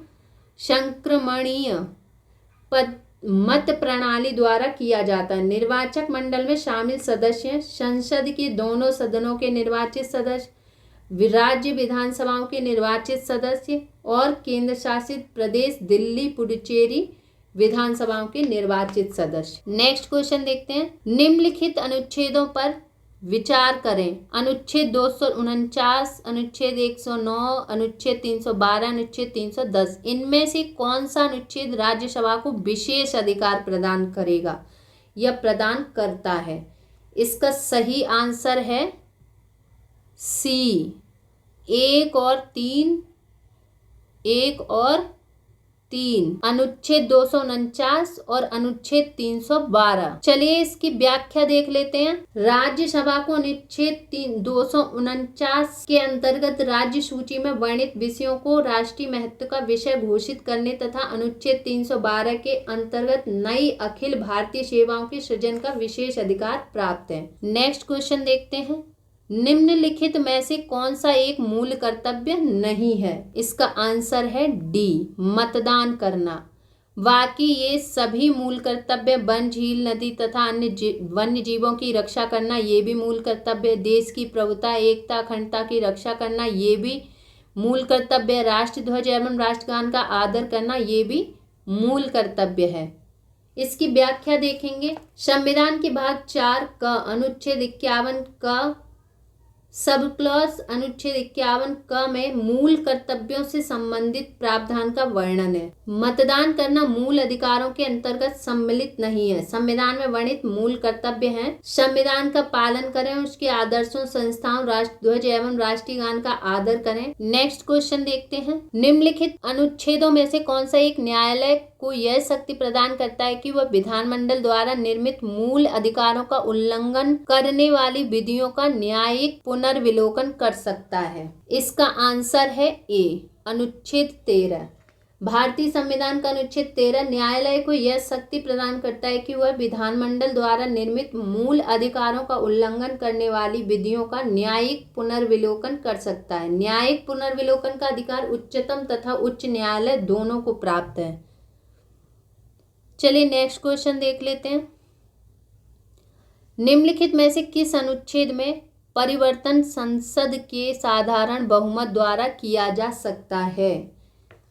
मत प्रणाली द्वारा किया जाता है। निर्वाचक मंडल में शामिल सदस्य संसद के दोनों सदनों के निर्वाचित सदस्य, राज्य विधानसभाओं के निर्वाचित सदस्य और केंद्र शासित प्रदेश दिल्ली पुडुचेरी विधानसभाओं के निर्वाचित सदस्य। नेक्स्ट क्वेश्चन देखते हैं। निम्नलिखित अनुच्छेदों पर विचार करें। अनुच्छेद 249, अनुच्छेद 109, अनुच्छेद 312, अनुच्छेद 310। इनमें से कौन सा अनुच्छेद राज्यसभा को विशेष अधिकार प्रदान करेगा या प्रदान करता है? इसका सही आंसर है सी, 1 और 3 3, अनुच्छेद 249 और अनुच्छेद 312। चलिए इसकी व्याख्या देख लेते हैं। राज्यसभा को अनुच्छेद 249 के अंतर्गत राज्य सूची में वर्णित विषयों को राष्ट्रीय महत्व का विषय घोषित करने तथा अनुच्छेद 312 के अंतर्गत नई अखिल भारतीय सेवाओं के सृजन का विशेष अधिकार प्राप्त है। नेक्स्ट क्वेश्चन देखते हैं। निम्नलिखित में से कौन सा एक मूल कर्तव्य नहीं है? इसका आंसर है डी, मतदान करना। बाकी ये सभी मूल कर्तव्य, वन, झील, नदी तथा अन्य वन्य जीवों की रक्षा करना, ये भी मूल कर्तव्य। देश की प्रभुता, एकता, अखंडता की रक्षा करना, ये भी मूल कर्तव्य। राष्ट्र ध्वज एवं राष्ट्रगान का आदर करना, ये भी मूल कर्तव्य है। इसकी व्याख्या देखेंगे। संविधान के भाग 4 का अनुच्छेद 51 का सब क्लॉज अनुच्छेद 51 क में मूल कर्तव्यों से संबंधित प्रावधान का वर्णन है। मतदान करना मूल अधिकारों के अंतर्गत सम्मिलित नहीं है। संविधान में वर्णित मूल कर्तव्य हैं। संविधान का पालन करें, उसके आदर्शों, संस्थाओं, राष्ट्रध्वज एवं राष्ट्रीय गान का आदर करें। नेक्स्ट क्वेश्चन देखते हैं। निम्नलिखित अनुच्छेदों में से कौन सा एक न्यायालय को यह शक्ति प्रदान करता है कि वह विधानमंडल द्वारा निर्मित मूल अधिकारों का उल्लंघन करने वाली विधियों का न्यायिक पुनर्विलोकन कर सकता है? इसका आंसर है ए, अनुच्छेद 13। भारतीय संविधान का अनुच्छेद 13 न्यायालय को यह शक्ति प्रदान करता है कि वह विधानमंडल द्वारा निर्मित मूल अधिकारों का उल्लंघन करने वाली विधियों का न्यायिक पुनर्विलोकन कर सकता है। न्यायिक पुनर्विलोकन का अधिकार उच्चतम तथा उच्च न्यायालय दोनों को प्राप्त है। चलिए नेक्स्ट क्वेश्चन देख लेते हैं। निम्नलिखित में से किस अनुच्छेद में परिवर्तन संसद के साधारण बहुमत द्वारा किया जा सकता है?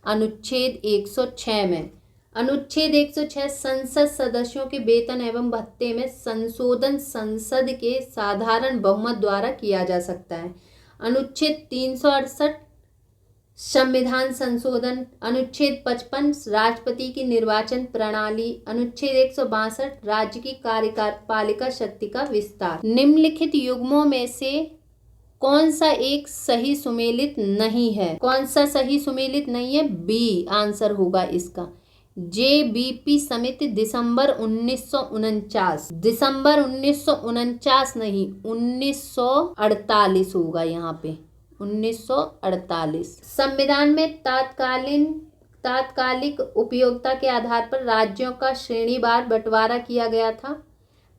अनुच्छेद 106 में। अनुच्छेद 106 संसद सदस्यों के वेतन एवं भत्ते में संशोधन संसद के साधारण बहुमत द्वारा किया जा सकता है। अनुच्छेद 368 संविधान संशोधन। अनुच्छेद 55 राष्ट्रपति की निर्वाचन प्रणाली। अनुच्छेद 162 राज्य की कार्यपालिका शक्ति का विस्तार। निम्नलिखित युग्मों में से कौन सा एक सही सुमेलित नहीं है? कौन सा सही सुमेलित नहीं है? बी आंसर होगा इसका। जेबीपी समिति दिसंबर 1949। दिसंबर 1949 नहीं, 1948 होगा यहाँ पे, 1948। संविधान में तात्कालिक उपयोगिता के आधार पर राज्यों का श्रेणीवार बंटवारा किया गया था,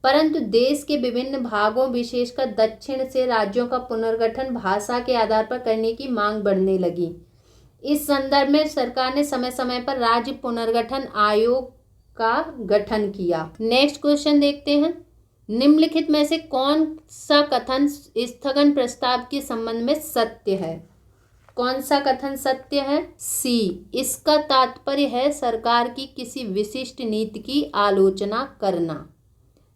परंतु देश के विभिन्न भागों विशेषकर दक्षिण से राज्यों का पुनर्गठन भाषा के आधार पर करने की मांग बढ़ने लगी। इस संदर्भ में सरकार ने समय समय पर राज्य पुनर्गठन आयोग का गठन किया। नेक्स्ट क्वेश्चन देखते हैं। निम्नलिखित में से कौन सा कथन स्थगन प्रस्ताव के संबंध में सत्य है? कौन सा कथन सत्य है? सी, इसका तात्पर्य है सरकार की किसी विशिष्ट नीति की आलोचना करना।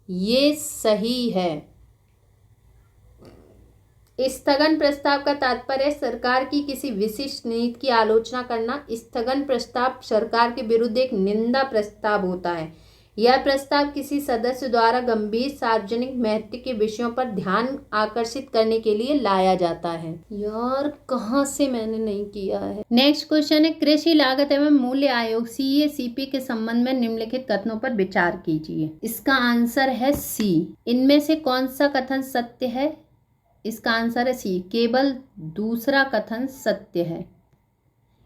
ये सही है। स्थगन प्रस्ताव का तात्पर्य सरकार की किसी विशिष्ट नीति की आलोचना करना। स्थगन प्रस्ताव सरकार के विरुद्ध एक निंदा प्रस्ताव होता है। यह प्रस्ताव किसी सदस्य द्वारा गंभीर सार्वजनिक महत्व के विषयों पर ध्यान आकर्षित करने के लिए लाया जाता है। यार कहाँ से मैंने नहीं किया है। नेक्स्ट क्वेश्चन है, कृषि लागत एवं मूल्य आयोग CACP के संबंध में निम्नलिखित कथनों पर विचार कीजिए। इसका आंसर है सी। इनमें से कौन सा कथन सत्य है? इसका आंसर है सी, केवल दूसरा कथन सत्य है।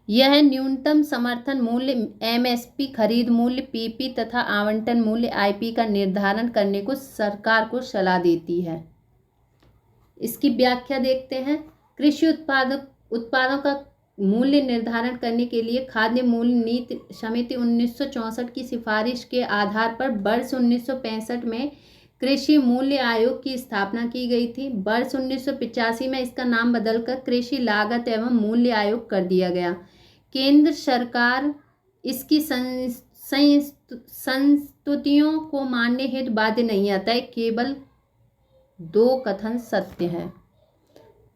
यह न्यूनतम समर्थन मूल्य MSP, खरीद मूल्य PP तथा आवंटन मूल्य IP का निर्धारण करने को सरकार को सलाह देती है। इसकी व्याख्या देखते हैं। कृषि उत्पादों का मूल्य निर्धारण करने के लिए खाद्य मूल्य नीति समिति 1964 की सिफारिश के आधार पर वर्ष 1965 में कृषि मूल्य आयोग की स्थापना की गई थी। वर्ष 1985 में इसका नाम बदलकर कृषि लागत एवं मूल्य आयोग कर दिया गया। केंद्र सरकार इसकी संस्तुतियों को मानने हेतु बाध्य नहीं आता है। केवल दो कथन सत्य है।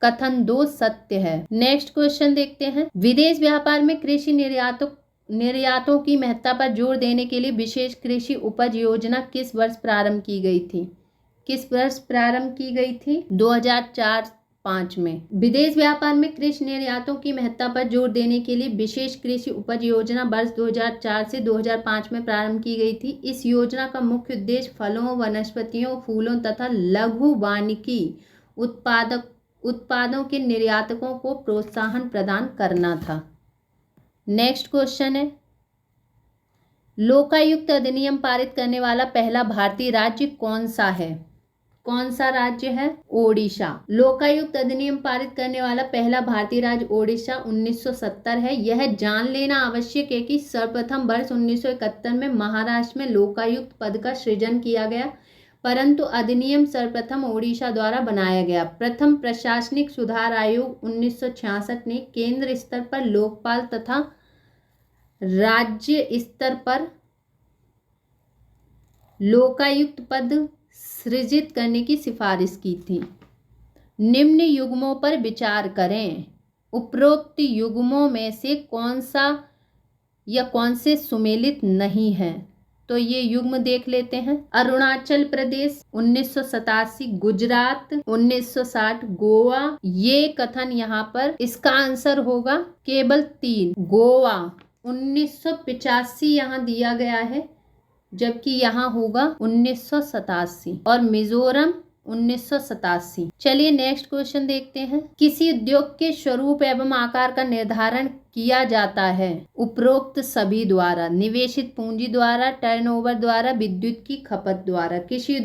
कथन 2 सत्य है। नेक्स्ट क्वेश्चन देखते हैं। विदेश व्यापार में कृषि निर्यातों की महत्ता पर जोर देने के लिए विशेष कृषि उपज योजना किस वर्ष प्रारंभ की गई थी? किस वर्ष प्रारंभ की गई थी? 2004 2005 में। विदेश व्यापार में कृषि निर्यातों की महत्ता पर जोर देने के लिए विशेष कृषि उपज योजना वर्ष 2004 से 2005 में प्रारंभ की गई थी। इस योजना का मुख्य उद्देश्य फलों, वनस्पतियों, फूलों तथा लघु वानिकी उत्पादों के निर्यातकों को प्रोत्साहन प्रदान करना था। नेक्स्ट क्वेश्चन है, लोकायुक्त अधिनियम पारित करने वाला पहला भारतीय राज्य कौन सा है? कौन सा राज्य है? ओडिशा। लोकायुक्त अधिनियम पारित करने वाला पहला भारतीय राज्य ओडिशा 1970 है। यह जान लेना आवश्यक है कि सर्वप्रथम वर्ष 1971 में महाराष्ट्र में लोकायुक्त पद का सृजन किया गया, परंतु अधिनियम सर्वप्रथम ओडिशा द्वारा बनाया गया। प्रथम प्रशासनिक सुधार आयोग 1966 ने केंद्र स्तर पर लोकपाल तथा राज्य स्तर पर लोकायुक्त पद सृजित करने की सिफारिश की थी। निम्न युग्मों पर विचार करें। उपरोक्त युग्मों में से कौन सा या कौन से सुमेलित नहीं है? तो ये युग्म देख लेते हैं। अरुणाचल प्रदेश 1987, गुजरात 1960, गोवा। ये कथन यहाँ पर इसका आंसर होगा केवल 3। गोवा 1985 यहाँ दिया गया है, जबकि यहाँ होगा 1987, और मिजोरम 1987। चलिए नेक्स्ट क्वेश्चन देखते हैं। किसी उद्योग के स्वरूप एवं आकार का निर्धारण किया जाता है उपरोक्त सभी द्वारा? निवेशित पूंजी द्वारा, टर्नओवर द्वारा, विद्युत की खपत द्वारा। किसी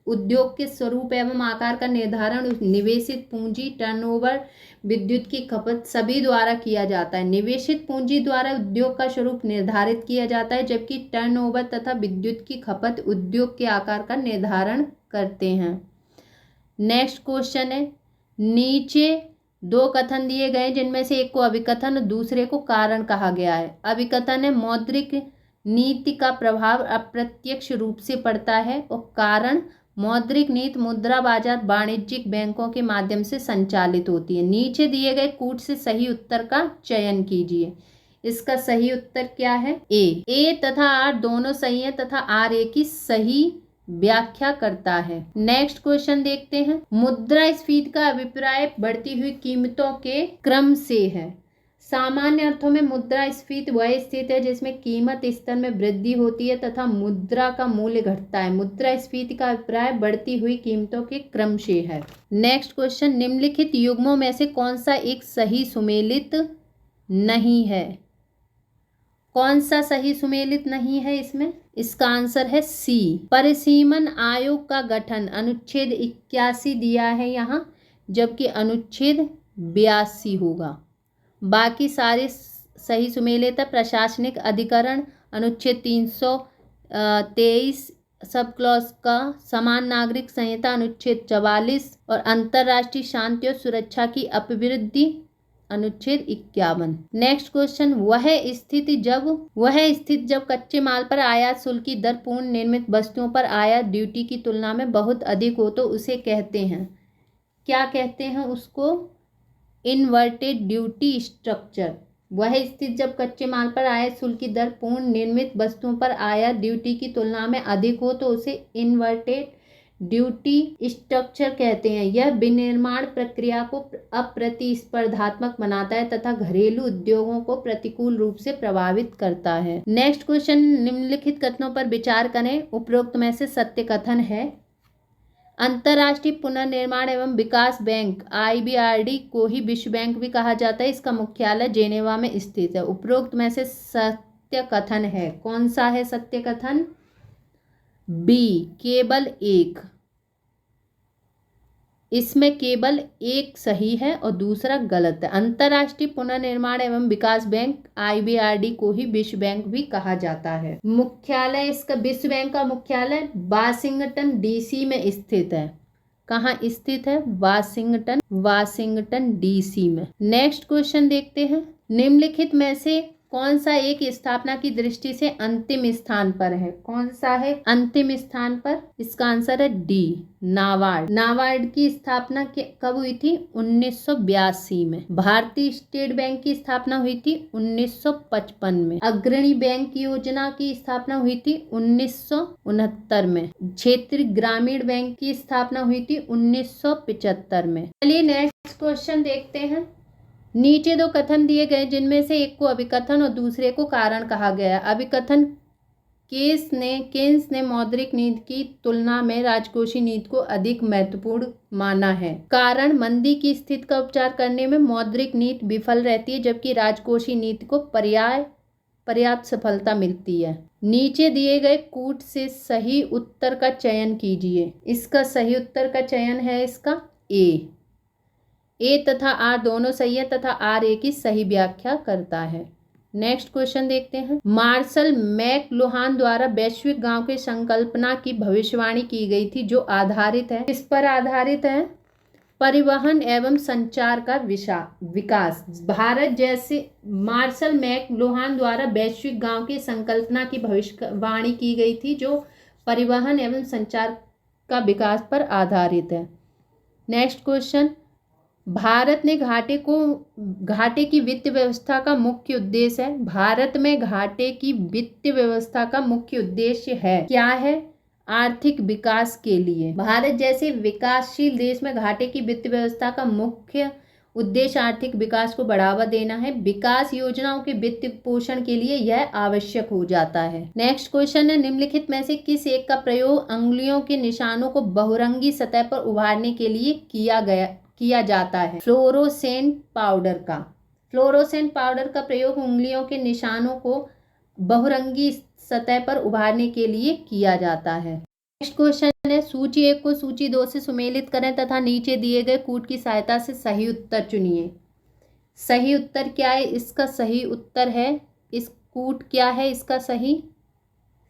उद्योग के स्वरूप एवं आकार का निर्धारण निवेशित पूंजी, टर्नओवर, विद्युत की खपत सभी द्वारा किया जाता है। निवेशित पूंजी द्वारा उद्योग का स्वरूप निर्धारित किया जाता है, जबकि टर्नओवर तथा विद्युत की खपत उद्योग के आकार का निर्धारण करते हैं। नेक्स्ट क्वेश्चन है, नीचे 2 कथन दिए गए जिनमें से एक को अभिकथन और दूसरे को कारण कहा गया है। अभिकथन है मौद्रिक नीति का प्रभाव अप्रत्यक्ष रूप से पड़ता है, और कारण मौद्रिक नीति मुद्रा बाजार वाणिज्यिक बैंकों के माध्यम से संचालित होती है। नीचे दिए गए कूट से सही उत्तर का चयन कीजिए। इसका सही उत्तर क्या है? ए तथा आर दोनों सही है तथा आर ए की सही व्याख्या करता है। नेक्स्ट क्वेश्चन देखते हैं। मुद्रास्फीति का अभिप्राय बढ़ती हुई कीमतों के क्रम से है। सामान्य अर्थों में मुद्रास्फीति वह स्थिति है जिसमें कीमत स्तर में वृद्धि होती है तथा मुद्रा का मूल्य घटता है। मुद्रास्फीति का अभिप्राय बढ़ती हुई कीमतों के क्रम से है। नेक्स्ट क्वेश्चन, निम्नलिखित युग्मों में से कौन सा एक सही सुमेलित नहीं है? कौन सा सही सुमेलित नहीं है इसमें? इसका आंसर है सी। परिसीमन आयोग का गठन अनुच्छेद 81 दिया है यहाँ, जबकि अनुच्छेद 82 होगा। बाकी सारे सही सुमेलित है। प्रशासनिक अधिकरण अनुच्छेद 323 सब क्लॉज का, समान नागरिक संहिता अनुच्छेद 44, और अंतर्राष्ट्रीय शांति और सुरक्षा की अपवृद्धि अनुच्छेद 51। नेक्स्ट क्वेश्चन, वह स्थिति जब कच्चे माल पर आयात शुल्क की दर पूर्ण निर्मित वस्तुओं पर आयात ड्यूटी की तुलना में बहुत अधिक हो तो उसे कहते हैं, क्या कहते हैं उसको? Inverted duty structure. वह स्थिति जब कच्चे माल पर आयात शुल्क की दर पूर्ण निर्मित वस्तुओं पर आयात ड्यूटी की तुलना में अधिक हो तो उसे इन्वर्टेड ड्यूटी स्ट्रक्चर कहते हैं। यह विनिर्माण प्रक्रिया को अप्रतिस्पर्धात्मक बनाता है तथा घरेलू उद्योगों को प्रतिकूल रूप से प्रभावित करता है। नेक्स्ट क्वेश्चन, निम्नलिखित कथनों पर विचार करें। उपरोक्त में से सत्य कथन है। अंतर्राष्ट्रीय पुनर्निर्माण एवं विकास बैंक IBRD को ही विश्व बैंक भी कहा जाता है। इसका मुख्यालय जेनेवा में स्थित है। उपरोक्त में से सत्य कथन है। कौन सा है सत्य कथन? बी, केवल एक। इसमें केवल एक सही है और दूसरा गलत है। अंतर्राष्ट्रीय पुनर्निर्माण एवं विकास बैंक IBRD को ही विश्व बैंक भी कहा जाता है। मुख्यालय इसका, विश्व बैंक का मुख्यालय वाशिंगटन DC में स्थित है। कहाँ स्थित है? वाशिंगटन DC में। नेक्स्ट क्वेश्चन देखते हैं। निम्नलिखित में से कौन सा एक स्थापना की दृष्टि से अंतिम स्थान पर है? कौन सा है अंतिम स्थान पर? इसका आंसर है डी, नाबार्ड। नाबार्ड की स्थापना कब हुई थी? 1982 में। भारतीय स्टेट बैंक की स्थापना हुई थी 1955 में। अग्रणी बैंक योजना की स्थापना हुई थी 1969 में। क्षेत्रीय ग्रामीण बैंक की स्थापना हुई थी 1975 में। चलिए नेक्स्ट क्वेश्चन देखते हैं। नीचे दो कथन दिए गए जिनमें से एक को अभिकथन और दूसरे को कारण कहा गया। अभिकथन, केन्स ने मौद्रिक नीति की तुलना में राजकोषीय नीति को अधिक महत्वपूर्ण माना है। कारण, मंदी की स्थिति का उपचार करने में मौद्रिक नीति विफल रहती है जबकि राजकोषीय नीति को पर्याप्त सफलता मिलती है। नीचे दिए गए कूट से सही उत्तर का चयन कीजिए। इसका सही उत्तर का चयन है इसका ए तथा आर दोनों सही है तथा आर ए की सही व्याख्या करता है। नेक्स्ट क्वेश्चन देखते हैं। मार्शल मैकलुहान द्वारा वैश्विक गांव की संकल्पना की भविष्यवाणी की गई थी जो आधारित है, किस पर आधारित है? परिवहन एवं संचार का विकास। भारत जैसे मार्शल मैकलुहान द्वारा वैश्विक गांव की संकल्पना की भविष्यवाणी की गई थी जो परिवहन एवं संचार का विकास पर आधारित है। Next question. भारत में घाटे की वित्त व्यवस्था का मुख्य उद्देश्य है। भारत में घाटे की वित्त व्यवस्था का मुख्य उद्देश्य है, क्या है? आर्थिक विकास के लिए। भारत जैसे विकासशील देश में घाटे की वित्त व्यवस्था का मुख्य उद्देश्य आर्थिक विकास को बढ़ावा देना है। विकास योजनाओं के वित्त पोषण के लिए यह आवश्यक हो जाता है। नेक्स्ट क्वेश्चन है। निम्नलिखित में से किस एक का प्रयोग अंगुलियों के निशानों को बहुरंगी सतह पर उभारने के लिए किया जाता है? फ्लोरोसेंट पाउडर का प्रयोग उंगलियों के निशानों को बहुरंगी सतह पर उभारने के लिए किया जाता है। नेक्स्ट क्वेश्चन है। सूची 1 को सूची 2 से सुमेलित करें तथा नीचे दिए गए कूट की सहायता से सही उत्तर चुनिए। सही उत्तर क्या है? इसका सही उत्तर है, इस कूट क्या है इसका सही?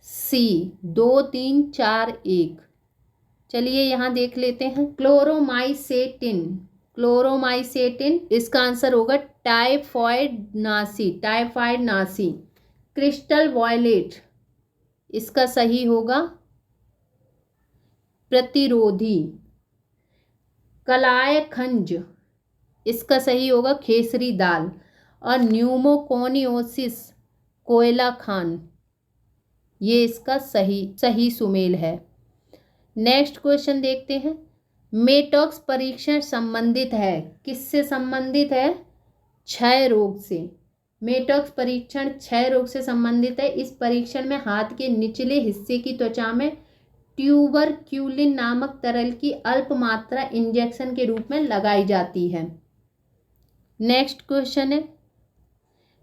सी, 2 3 4 1। चलिए यहाँ देख लेते हैं। क्लोरोमाइसेटिन इसका आंसर होगा टाइफॉइड नासी। क्रिस्टल वॉयलेट इसका सही होगा प्रतिरोधी। कलाय खंज इसका सही होगा खेसरी दाल। और न्यूमोकोनियोसिस कोयला खान, ये इसका सही सुमेल है। नेक्स्ट क्वेश्चन देखते हैं। मेटॉक्स परीक्षण संबंधित है, किससे संबंधित है? क्षय रोग से। मेटॉक्स परीक्षण क्षय रोग से संबंधित है। इस परीक्षण में हाथ के निचले हिस्से की त्वचा में ट्यूबरक्यूलिन नामक तरल की अल्प मात्रा इंजेक्शन के रूप में लगाई जाती है। नेक्स्ट क्वेश्चन है।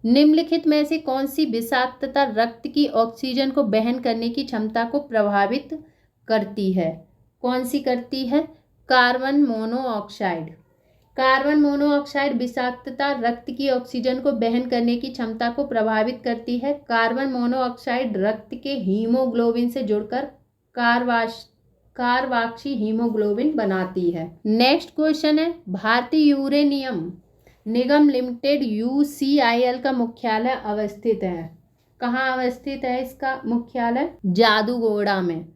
निम्नलिखित में से कौन सी विषाक्तता रक्त की ऑक्सीजन को वहन करने की क्षमता को प्रभावित करती है? कौन सी करती है? कार्बन मोनोऑक्साइड विषाक्तता रक्त की ऑक्सीजन को वहन करने की क्षमता को प्रभावित करती है। कार्बन मोनोऑक्साइड रक्त के हीमोग्लोबिन से जुड़कर कार्बोक्सी हीमोग्लोबिन बनाती है। नेक्स्ट क्वेश्चन है। भारतीय यूरेनियम निगम लिमिटेड UCIL का मुख्यालय अवस्थित है, कहाँ अवस्थित है इसका मुख्यालय? जादूगोड़ा में।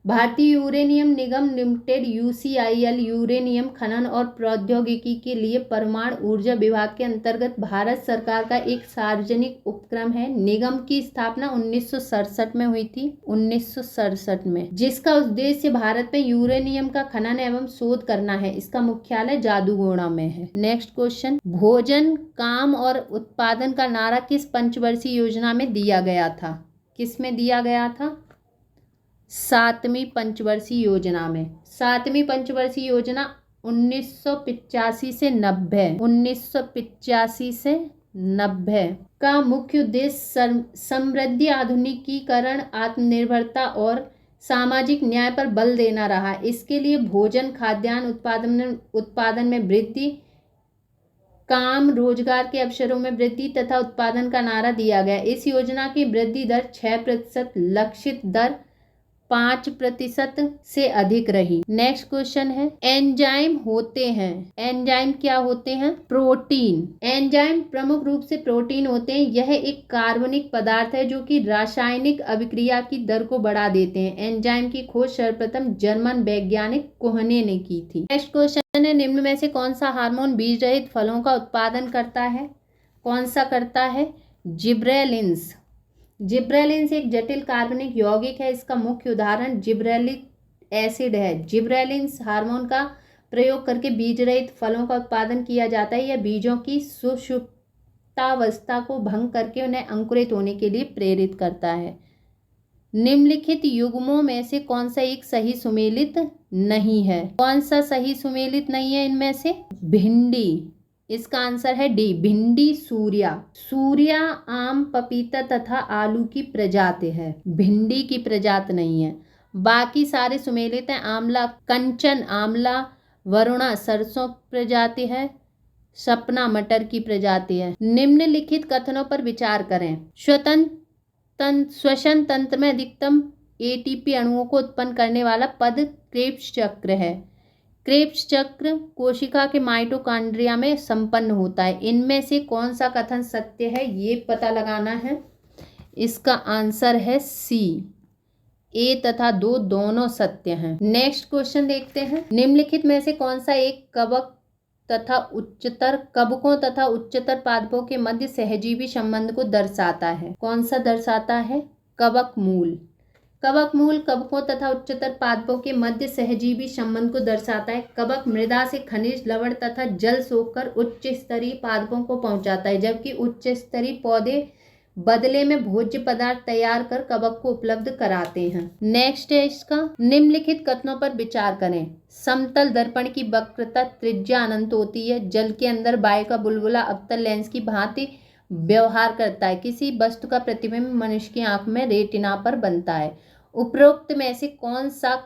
भारतीय यूरेनियम निगम लिमिटेड UCIL यूरेनियम खनन और प्रौद्योगिकी के लिए परमाणु ऊर्जा विभाग के अंतर्गत भारत सरकार का एक सार्वजनिक उपक्रम है। निगम की स्थापना 1967 में हुई थी, 1967 में, जिसका उद्देश्य भारत में यूरेनियम का खनन एवं शोध करना है। इसका मुख्यालय जादूगोड़ा में है। Next question. भोजन, काम और उत्पादन का नारा किस पंचवर्षीय योजना में दिया गया था? किस में दिया गया था? 7वीं पंचवर्षीय योजना में। 7वीं पंचवर्षीय योजना 1985 से 90 का मुख्य उद्देश्य समृद्धि, आधुनिकीकरण, आत्मनिर्भरता और सामाजिक न्याय पर बल देना रहा। इसके लिए भोजन खाद्यान्न उत्पादन में वृद्धि, काम रोजगार के अवसरों में वृद्धि तथा उत्पादन का नारा दिया गया। इस योजना की वृद्धि दर 6%, लक्षित दर 5% से अधिक रही। नेक्स्ट क्वेश्चन है, एंजाइम होते हैं, एंजाइम क्या होते हैं? प्रोटीन। एंजाइम प्रमुख रूप से प्रोटीन होते हैं। यह एक कार्बनिक पदार्थ है जो कि रासायनिक अभिक्रिया की दर को बढ़ा देते हैं। एंजाइम की खोज सर्वप्रथम जर्मन वैज्ञानिक कोहने ने की थी। नेक्स्ट क्वेश्चन है, निम्न में से कौन सा हार्मोन बीज रहित फलों का उत्पादन करता है? कौन सा करता है? जिब्रेलिन्स। जिब्रेलिन्स एक जटिल कार्बनिक यौगिक है। इसका मुख्य उदाहरण जिब्रेलिक एसिड है। जिब्रेलिन्स हार्मोन का प्रयोग करके बीज रहित फलों का उत्पादन किया जाता है। यह बीजों की सुषुप्तावस्था को भंग करके उन्हें अंकुरित होने के लिए प्रेरित करता है। निम्नलिखित युग्मों में से कौन सा एक सही सुमेलित नहीं है? कौन सा सही सुमेलित नहीं है इनमें से? भिंडी। इसका आंसर है डी, भिंडी सूर्या। सूर्या आम, पपीता तथा आलू की प्रजाति है, भिंडी की प्रजाति नहीं है। बाकी सारे सुमेलित हैं। आंवला, कंचन आंवला, वरुणा सरसों प्रजाति है, सपना मटर की प्रजाति है। निम्नलिखित कथनों पर विचार करें। श्वसन तंत्र में अधिकतम एटीपी अणुओं को उत्पन्न करने वाला पद क्रेब्स चक्र है। क्रेब्स चक्र कोशिका के माइटोकॉन्ड्रिया में संपन्न होता है। इनमें से कौन सा कथन सत्य है ये पता लगाना है। इसका आंसर है सी, ए तथा 2 दोनों सत्य हैं। नेक्स्ट क्वेश्चन देखते हैं, निम्नलिखित में से कौन सा एक कवकों तथा उच्चतर पादपों के मध्य सहजीवी संबंध को दर्शाता है? कौन सा दर्शाता है? कवक मूल। कवक मूल कवकों तथा उच्चतर पादपों के मध्य सहजीवी संबंध को दर्शाता है। कवक मृदा से खनिज, लवण तथा जल सोखकर उच्च स्तरीय पादपों को पहुंचाता है, जबकि उच्च स्तरीय पौधे बदले में भोज्य पदार्थ तैयार कर कवक को उपलब्ध कराते हैं। नेक्स्ट है इसका, निम्नलिखित कथनों पर विचार करें। समतल दर्पण की वक्रता त्रिज्या अनंत होती है। जल के अंदर बाय का बुलबुला अवतल लेंस की भांति व्यवहार करता है। किसी वस्तु का प्रतिबिंब मनुष्य की आंख में रेटिना पर बनता है। उपरोक्त में से कौन सा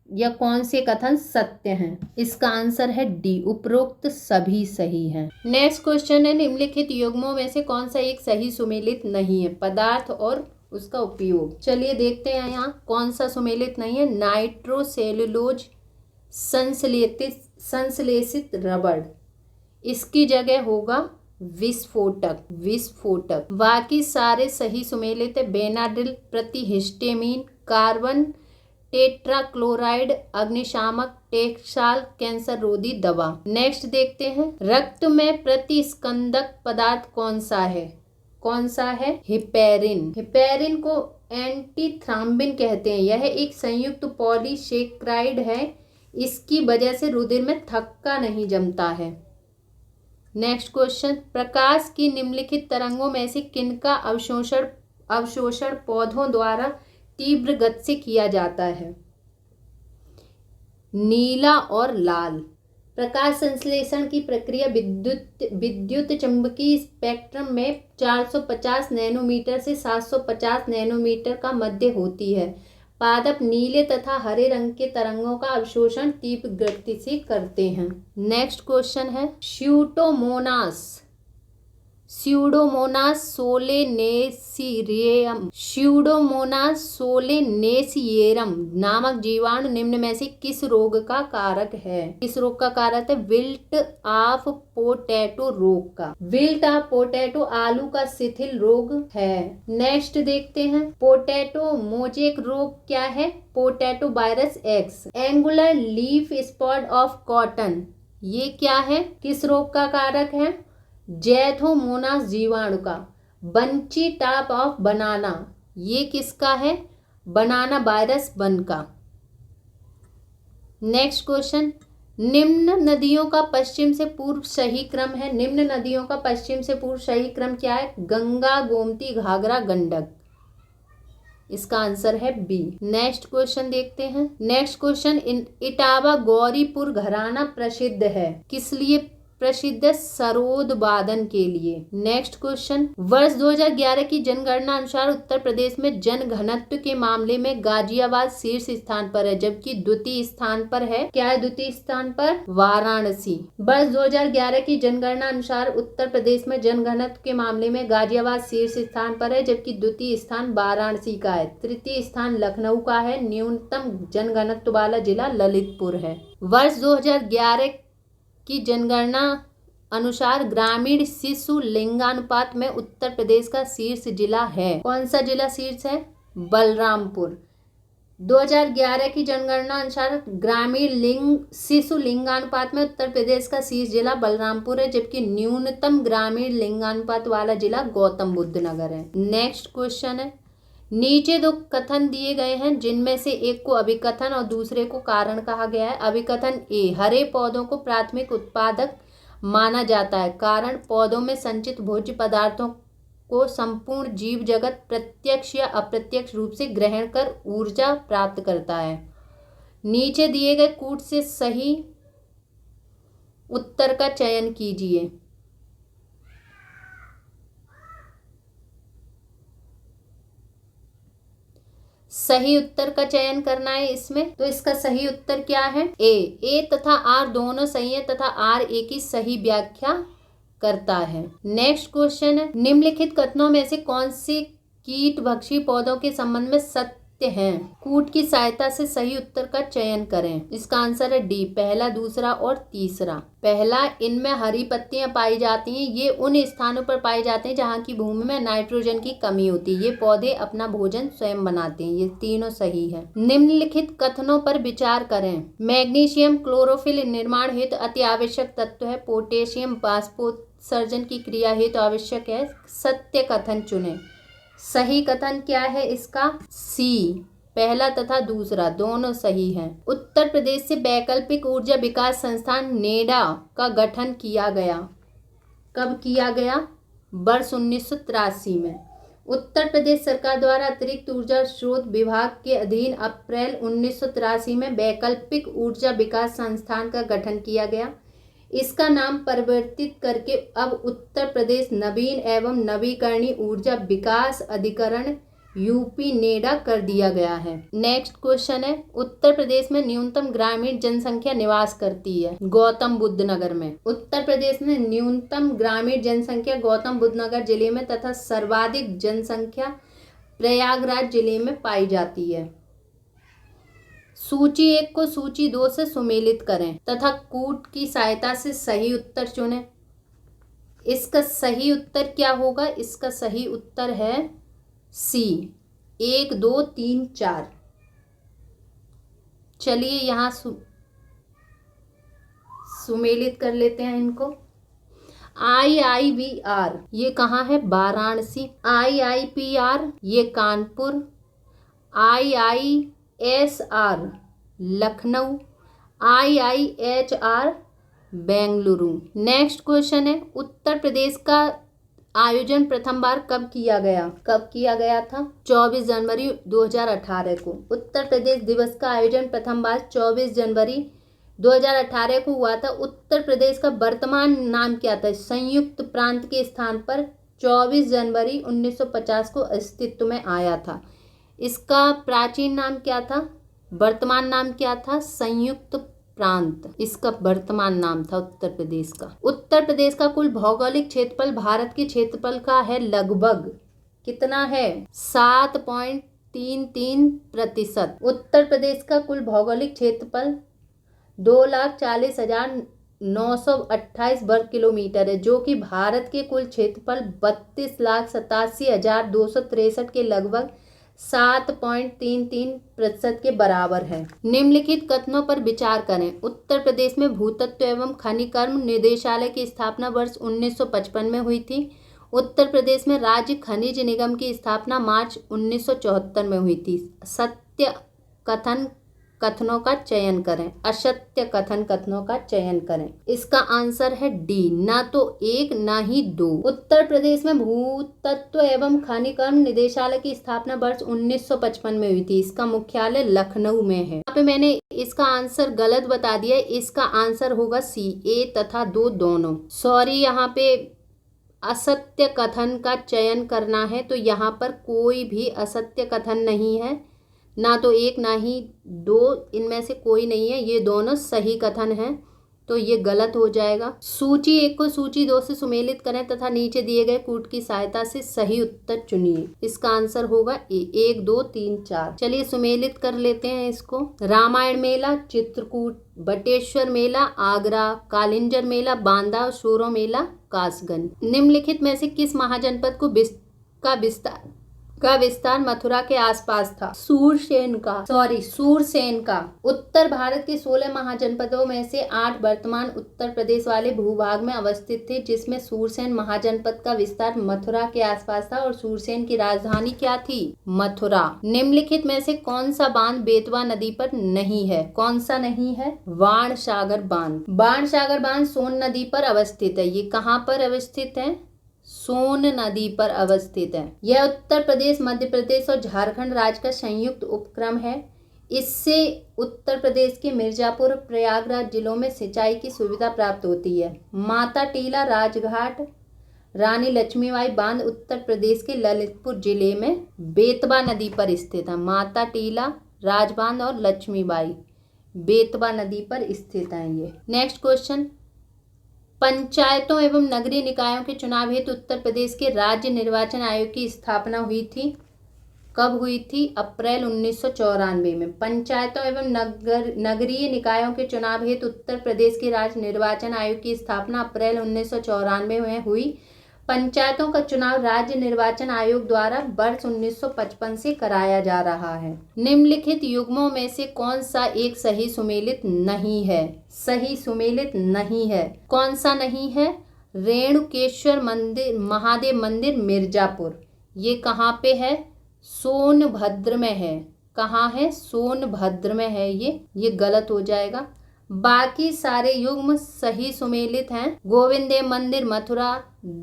या कौन से कथन सत्य हैं? इसका आंसर है डी, उपरोक्त सभी सही हैं। नेक्स्ट क्वेश्चन है, निम्नलिखित युग्मों में से कौन सा एक सही सुमेलित नहीं है? पदार्थ और उसका उपयोग। चलिए देखते हैं यहाँ कौन सा सुमेलित नहीं है। नाइट्रोसेलुलोज संश्लेषित रबड़, इसकी जगह होगा विस्फोटक। विस्फोटक। बाकी सारे सही सुमेलित है। बेनाड्रिल प्रतिहिस्टेमीन, कार्बन टेट्राक्लोराइड अग्निशामक, टेक्साल कैंसर रोधी दवा। नेक्स्ट देखते हैं, रक्त में प्रतिस्कंदक पदार्थ कौन सा है? कौन सा है? हिपेरिन। हिपेरिन को एंटीथ्राम्बिन कहते हैं। यह एक संयुक्त पॉलीसेक्राइड है। इसकी वजह से रुधिर में थक्का नहीं जमता है। नेक्स्ट क्वेश्चन, प्रकाश की निम्नलिखित तरंगों में से किनका अवशोषण पौधों द्वारा तीव्र गति से किया जाता है? नीला और लाल। प्रकाश संश्लेषण की प्रक्रिया विद्युत चुंबकीय स्पेक्ट्रम में 450 नैनोमीटर से 750 नैनोमीटर का मध्य होती है। पादप नीले तथा हरे रंग के तरंगों का अवशोषण तीव्र गति से करते हैं। नेक्स्ट क्वेश्चन है, स्यूडोमोनास नामक जीवाणु निम्न में से किस रोग का कारक है? किस रोग का कारक है? विल्ट ऑफ पोटैटो रोग का। विल्ट ऑफ पोटैटो आलू का शिथिल रोग है। नेक्स्ट देखते हैं, पोटैटो मोजेक रोग क्या है? Potato virus x. Angular leaf spot of cotton, ये क्या है? किस रोग का कारक है? जैथोमोनास जीवाणु का। बंची टॉप ऑफ बनाना, ये किसका है? बनाना वायरस 1 का। नेक्स्ट क्वेश्चन, निम्न नदियों का पश्चिम से पूर्व सही क्रम है। निम्न नदियों का पश्चिम से पूर्व सही क्रम क्या है? गंगा, गोमती, घाघरा, गंडक। इसका आंसर है बी। नेक्स्ट क्वेश्चन देखते हैं। नेक्स्ट क्वेश्चन, इटावा गौरीपुर घराना प्रसिद्ध है। किस लिए प्रसिद्ध सरोद वादन के लिए। नेक्स्ट क्वेश्चन, वर्ष 2011 की जनगणना अनुसार उत्तर प्रदेश में जनघनत्व के मामले में गाजियाबाद शीर्ष स्थान पर है, जबकि द्वितीय स्थान पर है, क्या है द्वितीय स्थान पर? वाराणसी। वर्ष 2011 की जनगणना अनुसार उत्तर प्रदेश में जनघनत्व के मामले में गाजियाबाद शीर्ष स्थान पर है, जबकि द्वितीय स्थान वाराणसी का है। तृतीय स्थान लखनऊ का है। न्यूनतम जनघनत्व वाला जिला ललितपुर है। वर्ष 2011 की जनगणना अनुसार ग्रामीण शिशु लिंगानुपात में उत्तर प्रदेश का शीर्ष जिला है। कौन सा जिला शीर्ष है? बलरामपुर। 2011 की जनगणना अनुसार ग्रामीण शिशु लिंगानुपात में उत्तर प्रदेश का शीर्ष जिला बलरामपुर है, जबकि न्यूनतम ग्रामीण लिंगानुपात वाला जिला गौतम बुद्ध नगर है। नेक्स्ट क्वेश्चन है, नीचे दो कथन दिए गए हैं जिनमें से एक को अभिकथन और दूसरे को कारण कहा गया है। अभिकथन ए, हरे पौधों को प्राथमिक उत्पादक माना जाता है। कारण, पौधों में संचित भोज्य पदार्थों को संपूर्ण जीव जगत प्रत्यक्ष या अप्रत्यक्ष रूप से ग्रहण कर ऊर्जा प्राप्त करता है। नीचे दिए गए कूट से सही उत्तर का चयन कीजिए। सही उत्तर का चयन करना है इसमें, तो इसका सही उत्तर क्या है? ए तथा आर दोनों सही है तथा आर ए की सही व्याख्या करता है। नेक्स्ट क्वेश्चन है, निम्नलिखित कथनों में से कौन से कीटभक्षी पौधों के संबंध में सत्य हैं? कूट की सहायता से सही उत्तर का चयन करें। इसका आंसर है डी, पहला, दूसरा और तीसरा। पहला, इनमें हरी पत्तियां पाई जाती हैं। ये उन स्थानों पर पाए जाते हैं जहाँ की भूमि में नाइट्रोजन की कमी होती है। ये पौधे अपना भोजन स्वयं बनाते हैं। ये तीनों सही है। निम्नलिखित कथनों पर विचार करें। मैग्नीशियम क्लोरोफिल निर्माण हेतु अति आवश्यक तत्व है। पोटेशियम बाष्पोत्सर्जन की क्रिया हेतु आवश्यक है। सत्य कथन चुनें। सही कथन क्या है इसका? सी, पहला तथा दूसरा दोनों सही हैं। उत्तर प्रदेश से वैकल्पिक ऊर्जा विकास संस्थान नेडा का गठन किया गया। कब किया गया? वर्ष 1983 में। उत्तर प्रदेश सरकार द्वारा अतिरिक्त ऊर्जा स्रोत विभाग के अधीन अप्रैल 1983 में वैकल्पिक ऊर्जा विकास संस्थान का गठन किया गया। इसका नाम परिवर्तित करके अब उत्तर प्रदेश नवीन एवं नवीकरणीय ऊर्जा विकास अधिकरण यूपी नेडा कर दिया गया है। नेक्स्ट क्वेश्चन है, उत्तर प्रदेश में न्यूनतम ग्रामीण जनसंख्या निवास करती है गौतम बुद्ध नगर में। उत्तर प्रदेश में न्यूनतम ग्रामीण जनसंख्या गौतम बुद्ध नगर जिले में तथा सर्वाधिक जनसंख्या प्रयागराज जिले में पाई जाती है। सूची 1 को सूची 2 से सुमेलित करें तथा कूट की सहायता से सही उत्तर चुनें। इसका सही उत्तर क्या होगा? इसका सही उत्तर है सी, 1, 2, 3, 4। चलिए यहाँ सुमेलित कर लेते हैं इनको। IIVR ये कहाँ है? वाराणसी। IIPR ये Kanpur. IISR Lucknow. IIHR Bengaluru. Next question है, उत्तर प्रदेश का आयोजन प्रथम बार कब किया गया? कब किया गया था? 24 जनवरी 2018 को। उत्तर प्रदेश दिवस का आयोजन प्रथम बार 24 जनवरी 2018 को हुआ था। उत्तर प्रदेश का वर्तमान नाम क्या था? संयुक्त प्रांत के स्थान पर 24 जनवरी 1950 को अस्तित्व में आया था। इसका प्राचीन नाम क्या था? वर्तमान नाम क्या था? संयुक्त प्रांत इसका वर्तमान नाम था उत्तर प्रदेश का। उत्तर प्रदेश का कुल भौगोलिक क्षेत्रफल भारत के क्षेत्रफल का है लगभग कितना है? 7.33%। उत्तर प्रदेश का कुल भौगोलिक क्षेत्रफल 2,40,928 वर्ग किलोमीटर है, जो कि भारत के कुल क्षेत्रफल 32,87,263 के लगभग 7.33% के बराबर है। निम्नलिखित कथनों पर विचार करें। उत्तर प्रदेश में भूतत्व एवं खनिकर्म निदेशालय की स्थापना वर्ष 1955 में हुई थी। उत्तर प्रदेश में राज्य खनिज निगम की स्थापना मार्च 1974 में हुई थी। सत्य कथन कथनों का चयन करें। असत्य कथन कथनों का चयन करें। इसका आंसर है डी, ना तो 1 ना ही 2। उत्तर प्रदेश में भूतत्व एवं खनिकर्म निदेशालय की स्थापना वर्ष 1955 में हुई थी। इसका मुख्यालय लखनऊ में है। यहाँ पे मैंने इसका आंसर गलत बता दिया। इसका आंसर होगा सी, ए तथा 2 दोनों। सॉरी, यहाँ पे असत्य कथन का चयन करना है, तो यहाँ पर कोई भी असत्य कथन नहीं है, ना तो 1 ना ही 2, इनमें से कोई नहीं है। ये दोनों सही कथन हैं, तो ये गलत हो जाएगा। सूची 1 को सूची 2 से सुमेलित करें तथा नीचे दिए गए कूट की सहायता से सही उत्तर चुनिए। इसका आंसर होगा ए, 1 2 3 4। चलिए सुमेलित कर लेते हैं इसको। रामायण मेला, चित्रकूट, बटेश्वर मेला, आगरा, कालिंजर मेला, बांदा, शोरो मेला, कासगंज। निम्नलिखित में से किस महाजनपद का विस्तार मथुरा के आसपास था? सूरसेन का। उत्तर भारत के 16 महाजनपदों में से 8 वर्तमान उत्तर प्रदेश वाले भूभाग में अवस्थित थे, जिसमें सूरसेन महाजनपद का विस्तार मथुरा के आसपास था और सूरसेन की राजधानी क्या थी? मथुरा। निम्नलिखित में से कौन सा बांध बेतवा नदी पर नहीं है? कौन सा नहीं है? बाणसागर बांध। बाणसागर बांध सोन नदी पर अवस्थित है। ये कहाँ पर अवस्थित है? सोन नदी पर अवस्थित है। यह उत्तर प्रदेश, मध्य प्रदेश और झारखंड राज्य का संयुक्त उपक्रम है। इससे उत्तर प्रदेश के मिर्जापुर, प्रयागराज जिलों में सिंचाई की सुविधा प्राप्त होती है। माता टीला, राजघाट, रानी लक्ष्मीबाई बांध उत्तर प्रदेश के ललितपुर जिले में बेतवा नदी पर स्थित है। माता टीला, राजबांध और लक्ष्मीबाई बेतवा नदी पर स्थित है ये। नेक्स्ट क्वेश्चन, पंचायतों एवं नगरीय निकायों के चुनाव हेतु उत्तर प्रदेश के राज्य निर्वाचन आयोग की स्थापना हुई थी। कब हुई थी? अप्रैल 1994 में। पंचायतों एवं नगरीय निकायों के चुनाव हेतु उत्तर प्रदेश के राज्य निर्वाचन आयोग की स्थापना अप्रैल 1994 में हुई। पंचायतों का चुनाव राज्य निर्वाचन आयोग द्वारा वर्ष 1955 से कराया जा रहा है। निम्नलिखित युग्मों में से कौन सा एक सही सुमेलित नहीं है? सही सुमेलित नहीं है। कौन सा नहीं है? रेणुकेश्वर मंदिर, महादेव मंदिर, मिर्जापुर। ये कहाँ पे है? सोनभद्र में है। कहाँ है? सोनभद्र में है। ये गलत हो जाएगा। बाकी सारे युग्म सही सुमेलित हैं। गोविंदेव मंदिर, मथुरा,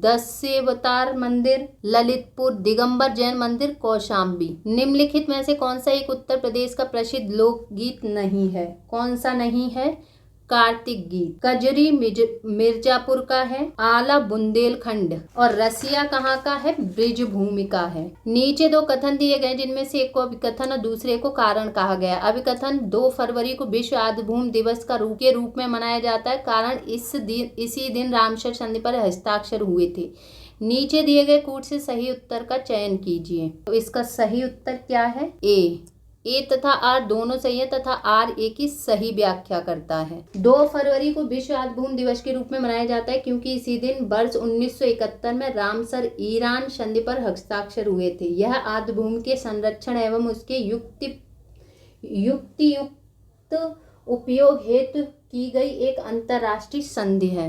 दशावतार मंदिर, ललितपुर, दिगंबर जैन मंदिर, कौशाम्बी। निम्नलिखित में से कौन सा एक उत्तर प्रदेश का प्रसिद्ध लोकगीत नहीं है? कौन सा नहीं है? कार्तिक गीत। कजरी मिर्जापुर का है, आला बुंदेलखंड, और रसिया कहाँ का है? ब्रिजभूमि का है। नीचे 2 कथन दिए गए, जिनमें से एक को अभिकथन और दूसरे को कारण कहा गया। अभिकथन 2 फरवरी को विश्व आर्द्रभूमि दिवस के रूप में मनाया जाता है, कारण इसी दिन रामसर संधि पर हस्ताक्षर हुए थे। नीचे दिए गए कूट से सही उत्तर का चयन कीजिए। तो इसका सही उत्तर क्या है? ए तथा आर दोनों सही है तथा आर ए की सही व्याख्या करता है। 2 फरवरी को विश्व आर्द्रभूमि दिवस के रूप में मनाया जाता है, क्योंकि इसी दिन वर्ष 1971 में रामसर ईरान संधि पर हस्ताक्षर हुए थे। यह आर्द्रभूमि के संरक्षण एवं उसके युक्तियुक्त उपयोग हेतु की गई एक अंतर्राष्ट्रीय संधि है।